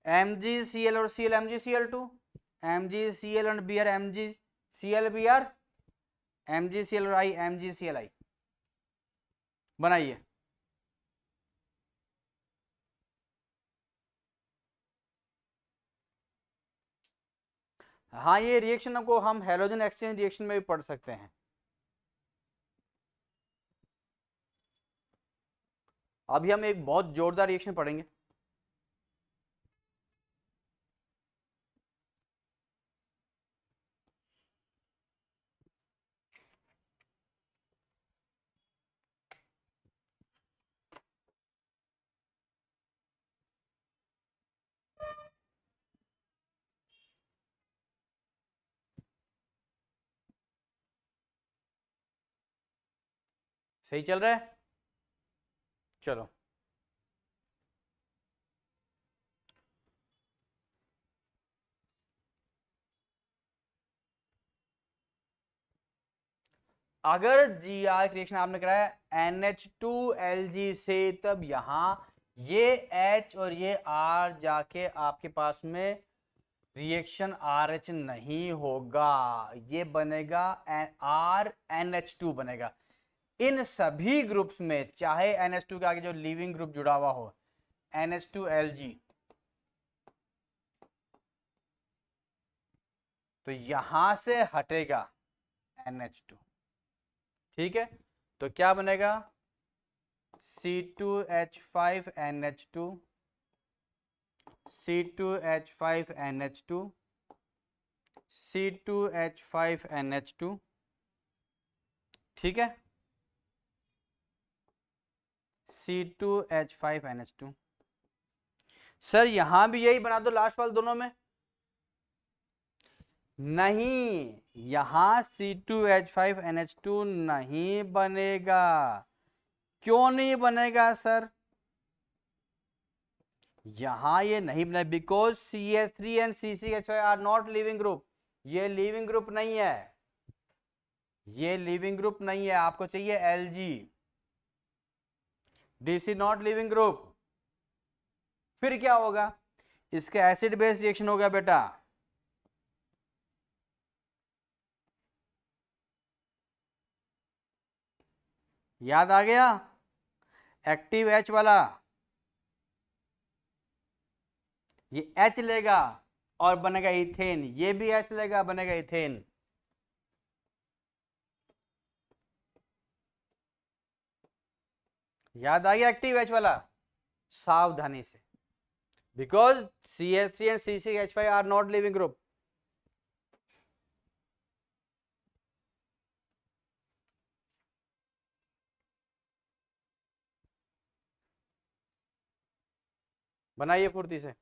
MgCl और Cl MgCl2, MgCl और Br MgClBr, MgCl और I MgClI। बनाइए। हाँ ये रिएक्शन को हम हेलोजन एक्सचेंज रिएक्शन में भी पढ़ सकते हैं। अभी हम एक बहुत जोरदार रिएक्शन पढ़ेंगे। सही चल रहा है, चलो अगर जी आर रिएक्शन आपने कराया NH2Lg से, तब यहां ये H और ये R जाके आपके पास में रिएक्शन RH नहीं होगा, ये बनेगा RNH2 बनेगा। इन सभी ग्रुप्स में, चाहे NH2 के आगे जो लीविंग ग्रुप जुड़ा हुआ हो, NH2Lg, तो यहां से हटेगा NH2। ठीक है, तो क्या बनेगा? C2H5NH2, C2H5NH2, C2H5NH2। ठीक है, C2H5NH2। सर यहां भी यही बना दो लास्ट वाले दोनों में। नहीं, यहां C2H5NH2 नहीं बनेगा। क्यों नहीं बनेगा सर? यहां ये नहीं बना because CH3 and CCH5 are not leaving group. ये लिविंग ग्रुप नहीं है, ये लिविंग ग्रुप नहीं है, आपको चाहिए Lg। This is not leaving group. फिर क्या होगा? इसका एसिड बेस रिएक्शन होगा बेटा। याद आ गया? एक्टिव H वाला ये H लेगा और बनेगा इथेन, ये भी H लेगा, बनेगा इथेन। याद आ गया एक्टिव H वाला? सावधानी से, because CH3 and CCH5 are not leaving group. बनाइए फुर्ती से।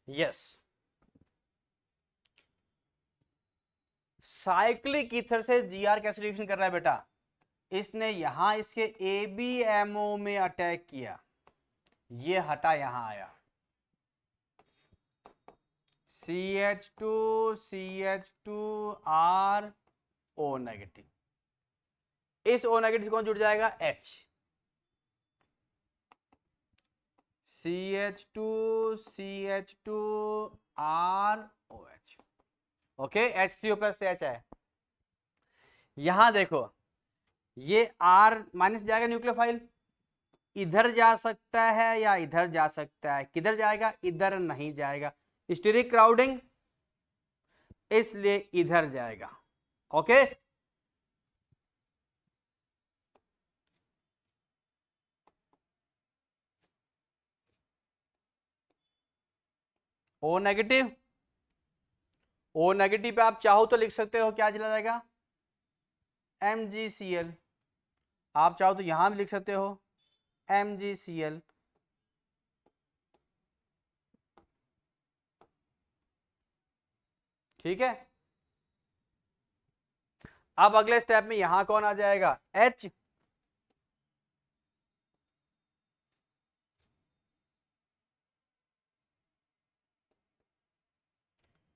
यस, साइक्लिक ईथर से Gr कैसे रिएक्शन कर रहा है बेटा? इसने यहां इसके ABMO में अटैक किया, ये हटा, यहां आया CH2 CH2R O नेगेटिव। इस O नेगेटिव कौन जुड़ जाएगा? H। CH2 CH2R OH। Okay, H3O plus से H है। यहां देखो, ये R माइनस जाएगा न्यूक्लियोफाइल, इधर जा सकता है या इधर जा सकता है। किधर जाएगा? इधर नहीं जाएगा, स्टीरिक क्राउडिंग, इसलिए इधर जाएगा। Okay, O negative, O negative पे आप चाहो तो लिख सकते हो, क्या चला जाएगा? MgCl। आप चाहो तो यहां भी लिख सकते हो MgCl। ठीक है, अब अगले स्टेप में यहां कौन आ जाएगा? H।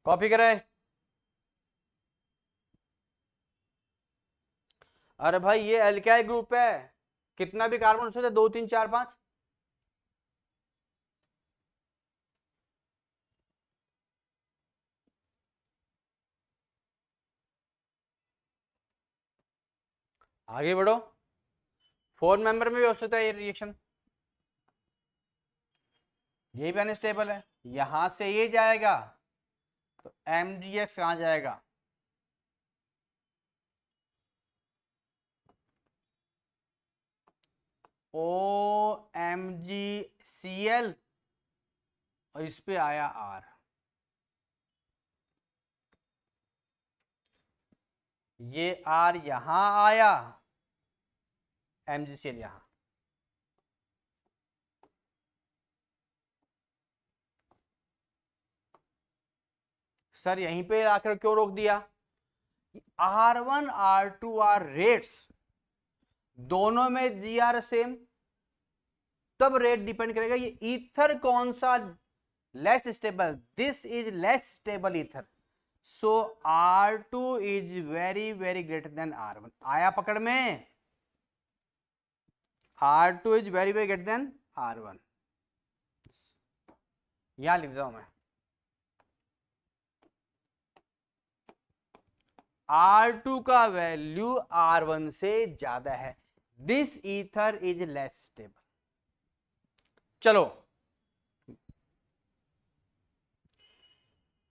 कॉपी करें। अरे भाई ये एल्काइल ग्रुप है, कितना भी कार्बन हो सकता है, 2 3 4 5। आगे बढ़ो, 4 मेंबर में भी हो सकता है ये रिएक्शन। ये भी अनस्टेबल है, यहां से ये जाएगा तो MgX कहां जाएगा? OMgCl, और इस पे आया R। ये R यहां आया, MgCl यहां। सर यहीं पे आकर क्यों रोक दिया? R1 R2 आर रेट्स, दोनों में जी आर सेम, तब रेट डिपेंड करेगा ये ईथर कौन सा less stable, this is less stable ether, so R2 is very very greater than R1। आया पकड़ में? R2 is very very greater than R1, यहां लिख देता हूं मैं। R2 का वैल्यू R1 से ज्यादा है, this ether is less stable. चलो,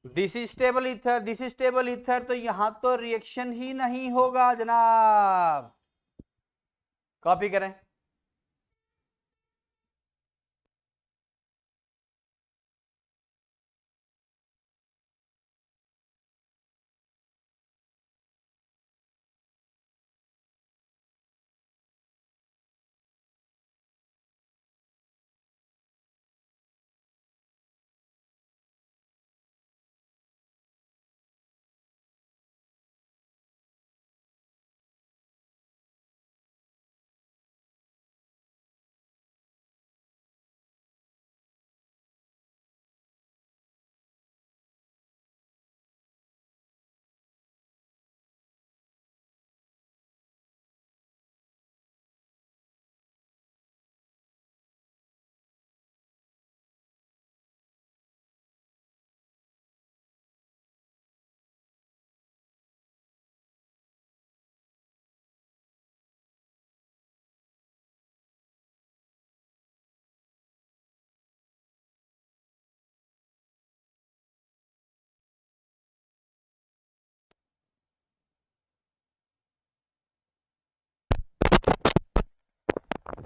this is stable ether, this is stable ether, तो यहां तो रिएक्शन ही नहीं होगा जनाब। कॉपी करें।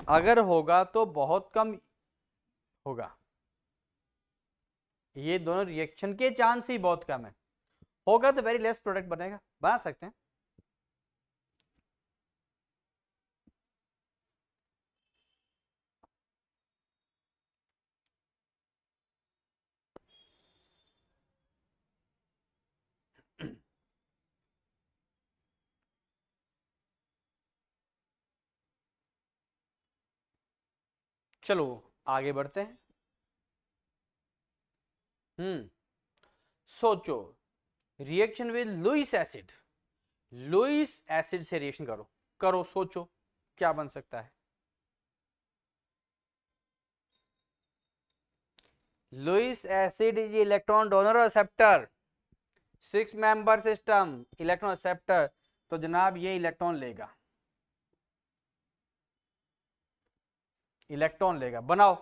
अगर होगा तो बहुत कम होगा, ये दोनों रिएक्शन के चांस ही बहुत कम है। होगा तो वेरी लेस प्रोडक्ट बनेगा, बना सकते हैं। चलो आगे बढ़ते हैं। सोचो, reaction with Lewis acid, Lewis acid से रिएक्शन करो, करो सोचो क्या बन सकता है। Lewis acid is electron donor और acceptor, 6 member system, electron acceptor, तो जनाब ये इलेक्ट्रॉन लेगा, इलेक्ट्रॉन लेगा, बनाओ।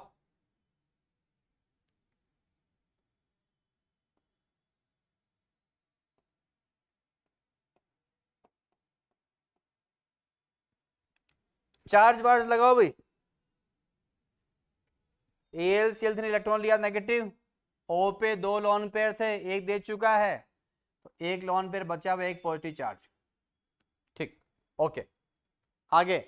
चार्ज वार्ज लगाओ भाई। AlCl3 इलेक्ट्रॉन लिया नेगेटिव, O पे 2 लॉन पेयर थे, एक दे चुका है, तो एक लॉन पेयर बचा हुआ, एक पॉजिटिव चार्ज। ठीक, ओके, आगे।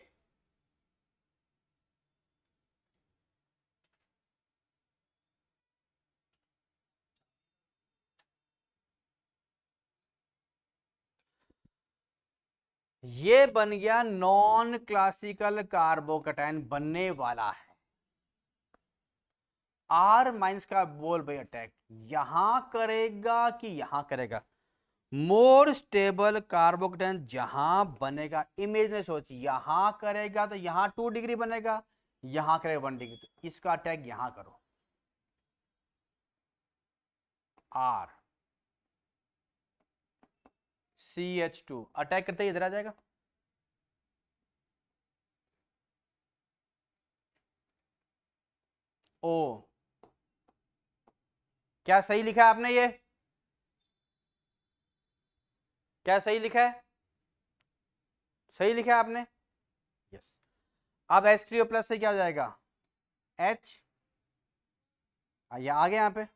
ये बन गया नॉन क्लासिकल कार्बोकैटायन बनने वाला है। R माइनस का बोल भाई अटैक यहां करेगा कि यहां करेगा? मोर स्टेबल कार्बोकैटायन जहां बनेगा, इमेज में सोच, यहां करेगा तो यहां 2 डिग्री बनेगा, यहां करेगा 1 डिग्री, तो इसका अटैक यहां करो। R CH2 अटैक करते ही इधर आ जाएगा। O, क्या सही लिखा है आपने? ये क्या सही लिखा है? सही लिखा है आपने, यस। अब H3O प्लस से क्या हो जाएगा? H, आगे यहाँ पे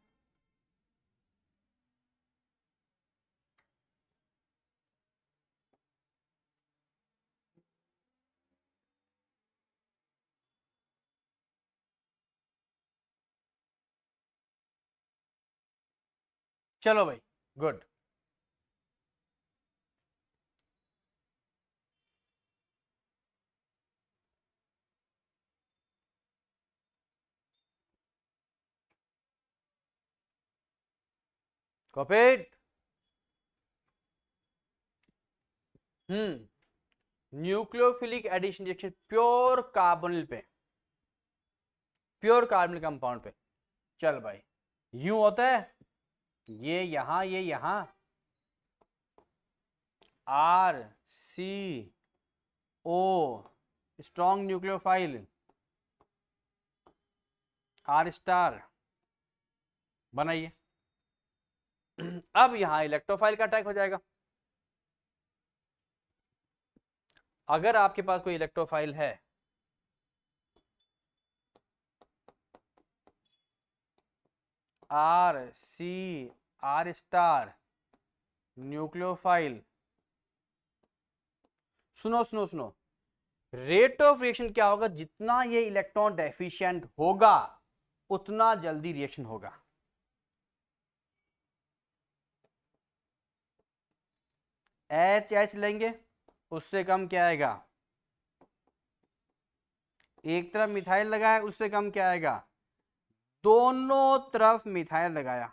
चलो भाई, good. Copied. Nucleophilic addition reaction pure carbonyl पे, प्योर कार्बनिक कंपाउंड पे। चल भाई, यूं होता है, ये यहां R C O, strong nucleophile, R star बनाइए। अब यहां इलेक्ट्रोफाइल का अटैक हो जाएगा। अगर आपके पास कोई इलेक्ट्रोफाइल है, R C R star nucleophile, सुनो सुनो सुनो, रेट ऑफ रिएक्शन क्या होगा, जितना ये इलेक्ट्रॉन डेफिशिएंट होगा उतना जल्दी रिएक्शन होगा। एच एच लेंगे, उससे कम क्या आएगा, एक तरफ मिथाइल लगाया उससे कम क्या आएगा, दोनों तरफ मिथाइल लगाया,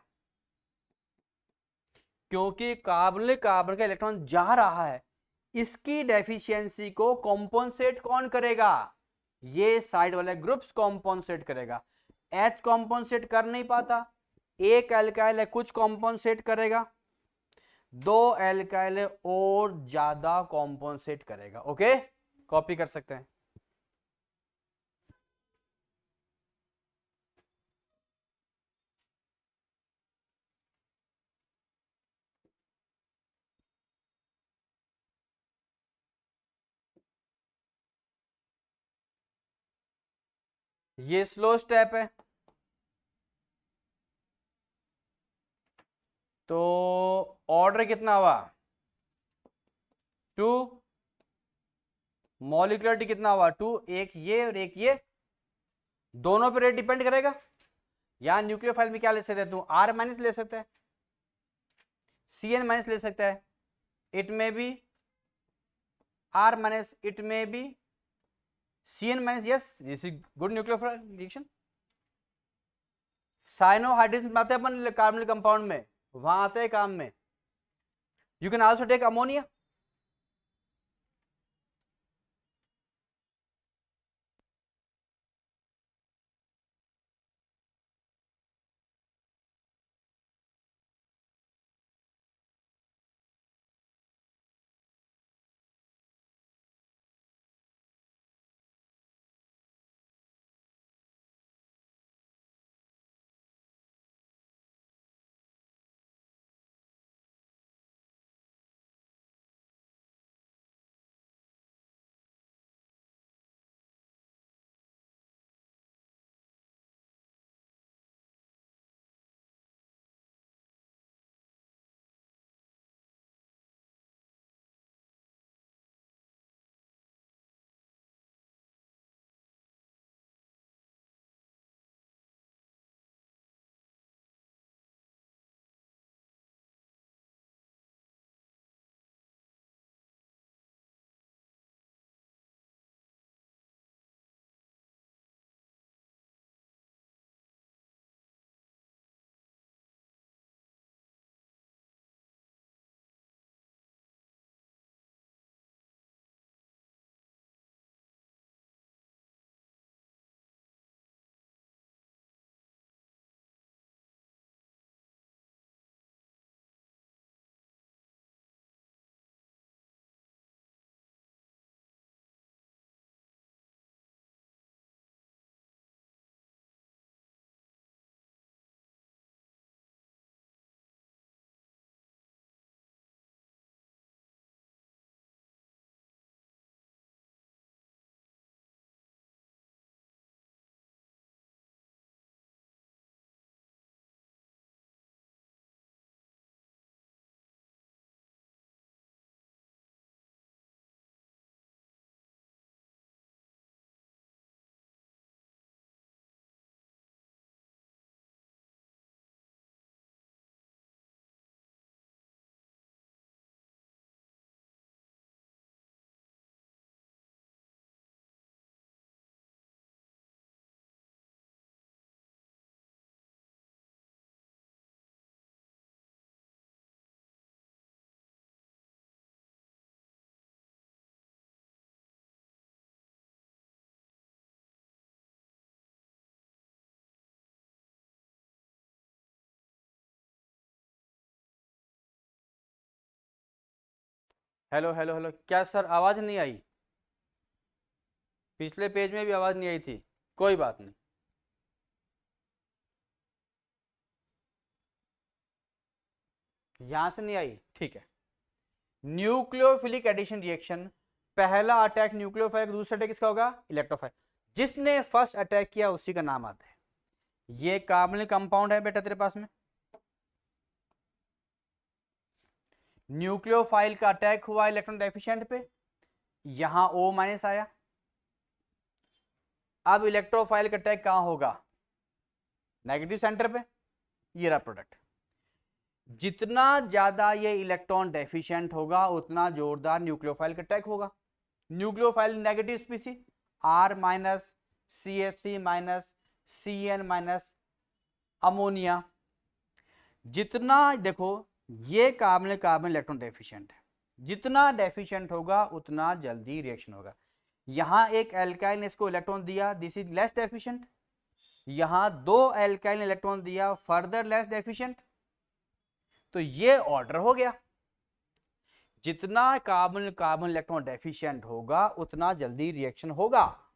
क्योंकि कार्बन कार्बन का इलेक्ट्रॉन जा रहा है, इसकी डेफिशिएंसी को कॉम्पोनसेट कौन करेगा, ये साइड वाले ग्रुप्स कॉम्पोनसेट करेगा। एच कॉम्पोनसेट कर नहीं पाता, एक एल्काइल है कुछ कॉम्पोनसेट करेगा, दो एल्काइल है और ज्यादा कॉम्पोनसेट करेगा। ओके, कॉपी कर सकते हैं। ये स्लो स्टेप है, तो ऑर्डर कितना हुआ, 2, मॉलिक्यूलरिटी कितना हुआ 2, एक ये और एक ये, दोनों पे रेट डिपेंड करेगा। यहां न्यूक्लियोफाइल में क्या ले सकते हैं तू, आर माइनस ले सकते हैं, सी एन माइनस ले सकता है, इट में बी आर माइनस, इट में B C N minus. Yes, this is good nucleophile reaction. Cyano hydrogen आते हैं अपन कार्बनिक कंपाउंड में, वहां आते हैं काम में। You can also take ammonia. Hello hello hello, क्या सर आवाज नहीं आई? पिछले पेज में भी आवाज नहीं आई थी, कोई बात नहीं। यहां से नहीं आई, ठीक है। न्यूक्लियोफिलिक एडिशन रिएक्शन, पहला अटैक न्यूक्लियोफाइल, दूसरा अटैक किसका होगा? इलेक्ट्रोफाइल। जिसने फर्स्ट अटैक किया उसी का नाम आता है। ये कार्बनिक कंपाउंड है बेटा तेरे पास में, न्यूक्लियोफाइल का अटैक हुआ इलेक्ट्रॉन डेफिशिएंट पे, यहां O माइनस आया। अब इलेक्ट्रोफाइल का अटैक कहां होगा? नेगेटिव सेंटर पे। ये रहा प्रोडक्ट। जितना ज्यादा ये इलेक्ट्रॉन डेफिशिएंट होगा उतना जोरदार न्यूक्लियोफाइल का अटैक होगा। Nucleophile negative स्पीसी, R minus, CH3 minus, Cn minus, ammonia. जितना देखो, ये कार्बन कार्बन इलेक्ट्रॉन डेफिशिएंट है, जितना डेफिशिएंट होगा उतना जल्दी रिएक्शन होगा। यहां एक एल्काइल ने इसको इलेक्ट्रॉन दिया, दिस इज लेस डेफिशिएंट। यहां दो एल्काइल ने इलेक्ट्रॉन दिया, फर्दर लेस डेफिशिएंट। तो ये ऑर्डर हो गया, जितना कार्बन कार्बन इलेक्ट्रॉन डेफिशिएंट होगा उतना जल्दी रिएक्शन होगा,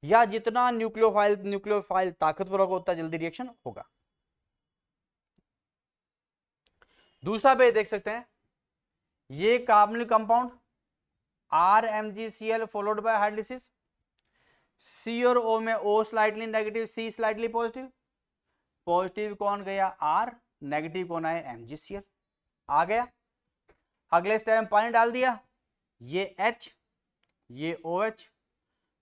या जितना न्यूक्लियोफाइल ताकतवर होगा उतना जल्दी रिएक्शन होगा। दूसरा पे देख सकते हैं, ये कार्बनिक compound RMgCl followed by hydrolysis, C और O में O slightly negative, C slightly positive. Positive कौन गया? R, नेगेटिव कौन आया? MgCl आ गया। अगले स्टेप में पानी डाल दिया, ये H, ये OH।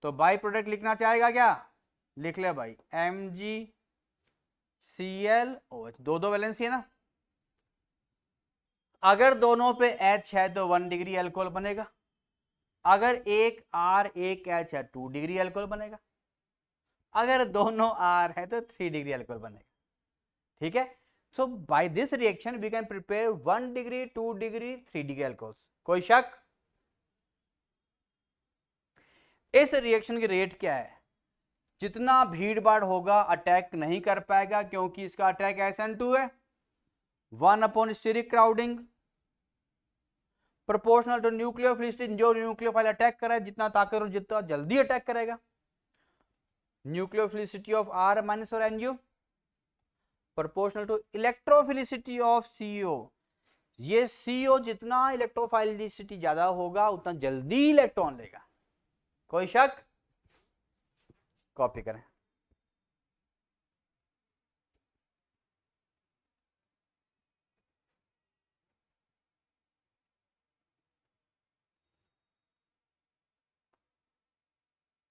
तो बाई प्रोडक्ट लिखना चाहेगा क्या? लिख ले भाई, MgClOH, दो दो वैलेंसी है ना। अगर दोनों पे H है तो 1 डिग्री अल्कोहल बनेगा, अगर एक R एक H है 2 डिग्री अल्कोहल बनेगा, अगर दोनों R है तो 3 डिग्री अल्कोहल बनेगा। ठीक है। So by this reaction we can prepare 1 degree, 2 degree, 3 degree alcohol. कोई शक? इस रिएक्शन की रेट क्या है? जितना भीड़ भाड़ होगा अटैक नहीं कर पाएगा, क्योंकि इसका अटैक SN2 है, 1 upon steric crowding proportional to nucleophilicity. जो न्यूक्लियोफाइल अटैक कर रहा है, जितना ताकतवर जितना जल्दी अटैक करेगा। न्यूक्लियोफिलिसिटी ऑफ R माइनस और NU proportional to electrophilicity of CO। ये CO जितना इलेक्ट्रोफाइलिसिटी ज्यादा होगा उतना जल्दी इलेक्ट्रॉन लेगा। कोई शक? कॉपी करें।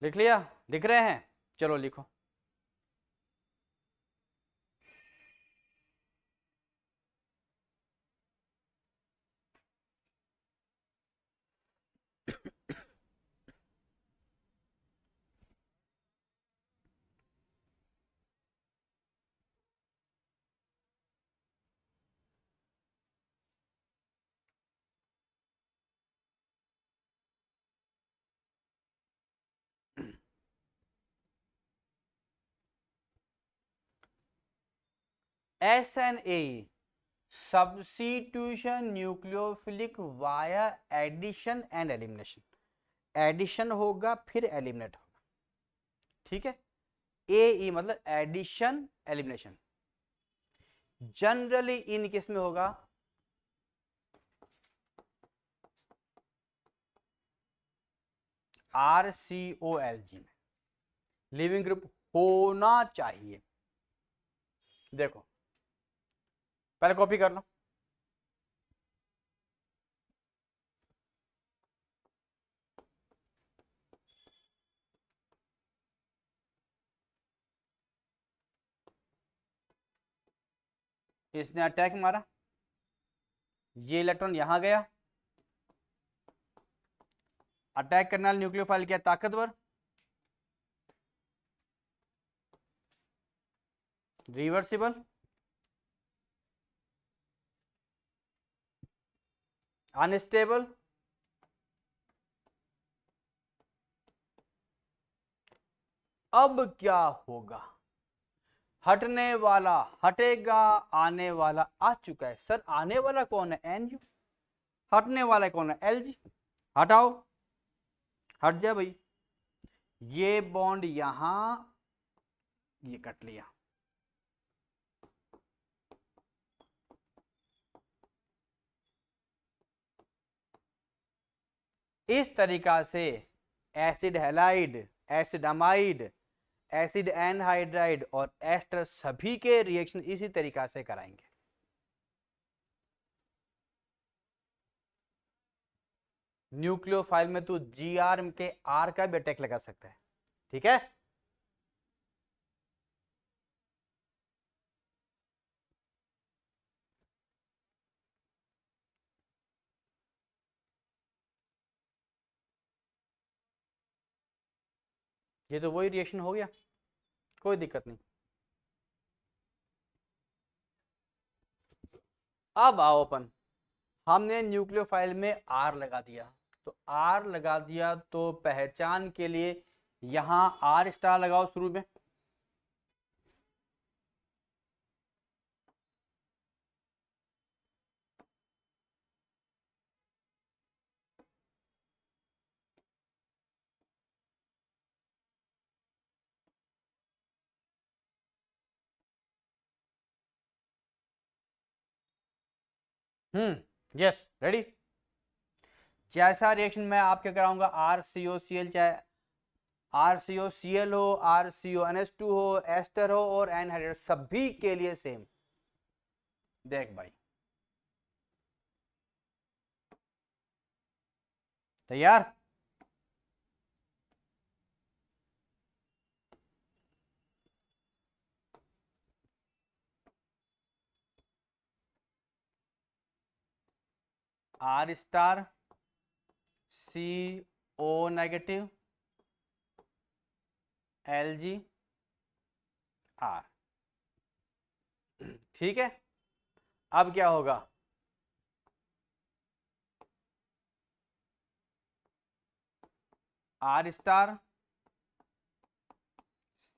लिख लिया? लिख रहे हैं? चलो लिखो। SNA substitution nucleophilic via addition and elimination. Addition होगा फिर एलिमिनेट होगा। ठीक है। AE मतलब एडिशन एलिमिनेशन। जनरली इन किस में होगा? RCOLG में लिविंग ग्रुप होना चाहिए। देखो पहले कॉपी कर लो। इसने अटैक मारा, ये इलेक्ट्रॉन यहां गया, अटैक करने वाला न्यूक्लियोफाइल क्या? ताकतवर, रिवर्सिबल, अनस्टेबल, अब क्या होगा? हटने वाला हटेगा, आने वाला आ चुका है। सर आने वाला कौन है? NU। हटने वाला कौन है, Lg, हटाओ, हट जा भाई, ये बॉन्ड यहां, ये कट लिया, इस तरीका से acid halide, acid amide, acid anhydride और एस्टर सभी के रिएक्शन इसी तरीका से कराएंगे। न्यूक्लियोफाइल में तू जीआर के आर का भी अटैक लगा सकता है, ठीक है। ये तो वही रिएक्शन हो गया, कोई दिक्कत नहीं। अब आओ अपन, हमने न्यूक्लियोफाइल में आर लगा दिया, तो आर लगा दिया तो पहचान के लिए यहां आर स्टार लगाओ शुरू में, यस रेडी। जैसा रिएक्शन मैं आपके कराऊंगा, R C O C L, चाहे R C O C L हो, R C O N S two हो, एस्टर हो और एनहाइड्राइड, सभी के लिए सेम। देख भाई, तैयार, R star C O negative L G R, ठीक है। अब क्या होगा, R star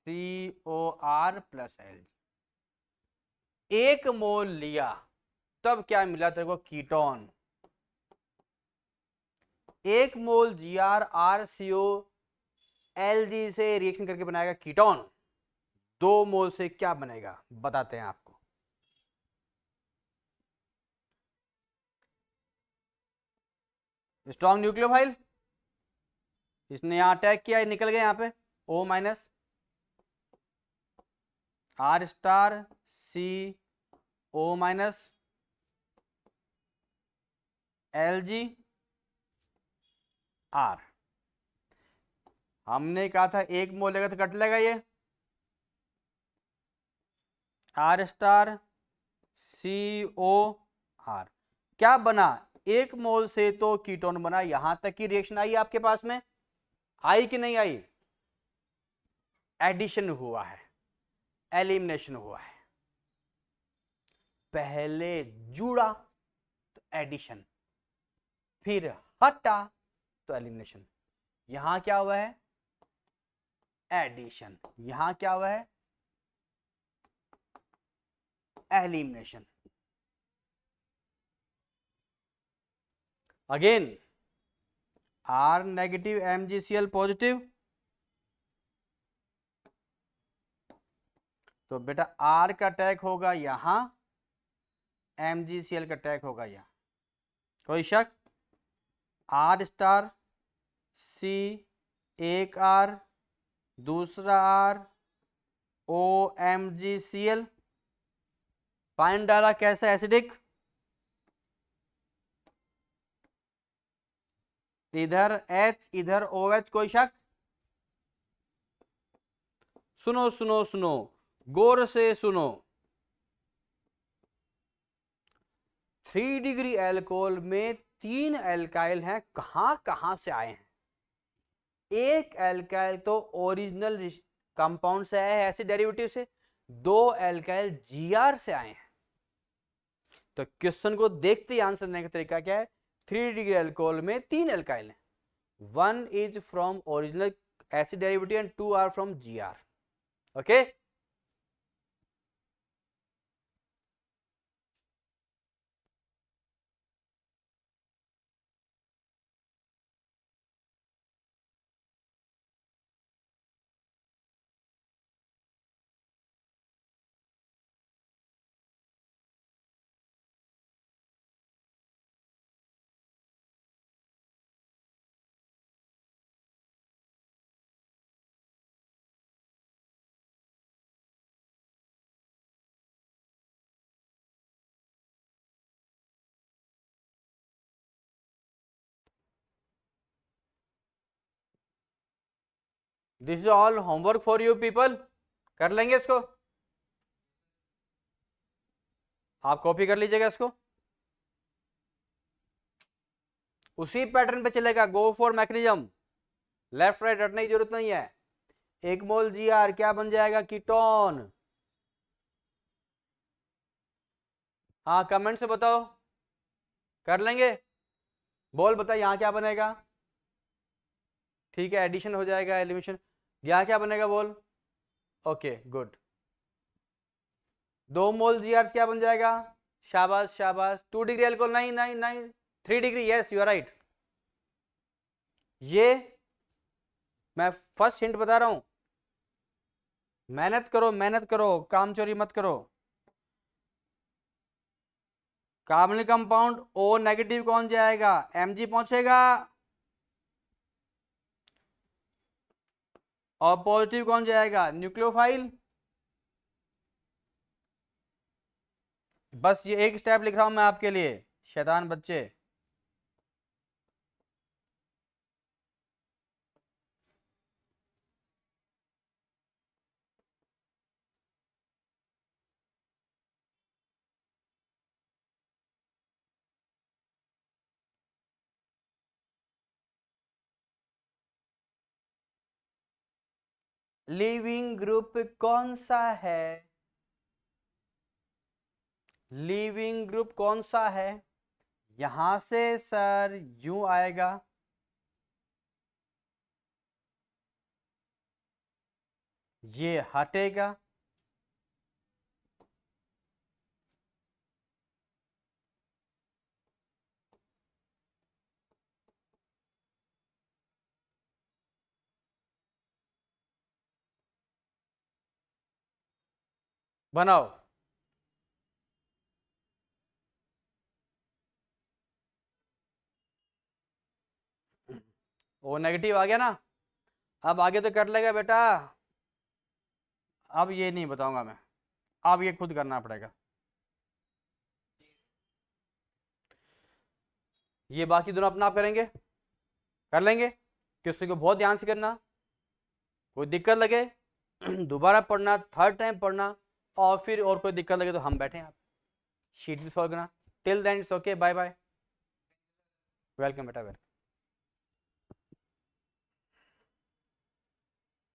C O R plus L, एक मोल लिया तब क्या मिला तेरे को, कीटोन, एक mole G R R C O L G से रिएक्शन करके बनाएगा कीटोन, दो मोल से क्या बनेगा बताते हैं आपको। स्ट्रॉन्ग न्यूक्लियोफाइल, इसने यहां अटैक किया, निकल गए यहां पे O minus, R star C O minus L G R, हमने कहा था एक मोल लेगा तो कट लेगा ये, R star C O R, क्या बना, एक मोल से तो कीटोन बना, यहां तक की रिएक्शन आई आपके पास में, आई कि नहीं आई, एडिशन हुआ है, एलिमिनेशन हुआ है, पहले जुड़ा तो एडिशन, फिर हटा तो एलिमिनेशन, यहां क्या हुआ है, एडिशन, यहां क्या हुआ है, elimination. Again R negative MgCl positive, तो बेटा आर का अटैक होगा यहां, एमजीसीएल का अटैक होगा यहां, कोई शक, आर स्टार सी, एक आर, दूसरा R, O M G C L, पानी डाला कैसा एसिडिक, इधर H इधर OH, कोई शक, सुनो सुनो सुनो, गौर से सुनो, 3 डिग्री एल्कोहल में 3 एल्काइल हैं, कहां कहां से आए हैं, एक एल्काइल तो ओरिजिनल कंपाउंड से आया है एसिड डेरिवेटिव से, 2 एल्काइल जीआर से आए हैं। तो क्वेश्चन को देखते ही आंसर देने का तरीका क्या है, 3 डिग्री एल्कोहल में 3 एल्काइल हैं, 1 is from original acid derivative and 2 are from GR, okay. This is all homework for you people. कर लेंगे इसको, आप कॉपी कर लीजिएगा इसको, उसी पैटर्न पे चलेगा। Go for mechanism, left right रटने की जरूरत नहीं है। 1 मोल Gr क्या बन जाएगा? कीटोन। हाँ कमेंट से बताओ, कर लेंगे? बोल बता यहाँ क्या बनेगा? ठीक है, एडिशन हो जाएगा, एलिमिनेशन। यहाँ क्या बनेगा बोल? Okay good. 2 मोल Gr क्या बन जाएगा? शाबाश शाबाश। 2 डिग्री अल्कोहल, नहीं नहीं नहीं, 3 डिग्री, यस यू आर राइट। ये मैं फर्स्ट हिंट बता रहा हूं, मेहनत करो मेहनत करो, काम चोरी मत करो। कार्बनिक कंपाउंड O नेगेटिव कौन जाएगा? Mg पहुंचेगा, और पॉजिटिव कौन जाएगा? न्यूक्लियोफाइल। बस ये एक स्टेप लिख रहा हूं मैं आपके लिए, शैतान बच्चे। लिविंग ग्रुप कौन सा है? लिविंग ग्रुप कौन सा है? यहां से सर यूं आएगा, ये हटेगा, बनाओ। O नेगेटिव आ गया ना, अब आगे तो कर लेगा बेटा। अब ये नहीं बताऊंगा मैं, अब ये खुद करना पड़ेगा। ये बाकी दोनों अपना आप करेंगे, कर लेंगे। किसी को बहुत ध्यान से करना, कोई दिक्कत लगे दोबारा पढ़ना, थर्ड टाइम पढ़ना, और फिर और कोई दिक्कत लगे तो हम बैठे हैं, आप शीट भी सॉल्व करना। Till then it's okay, bye bye, welcome बेटा वेलकम।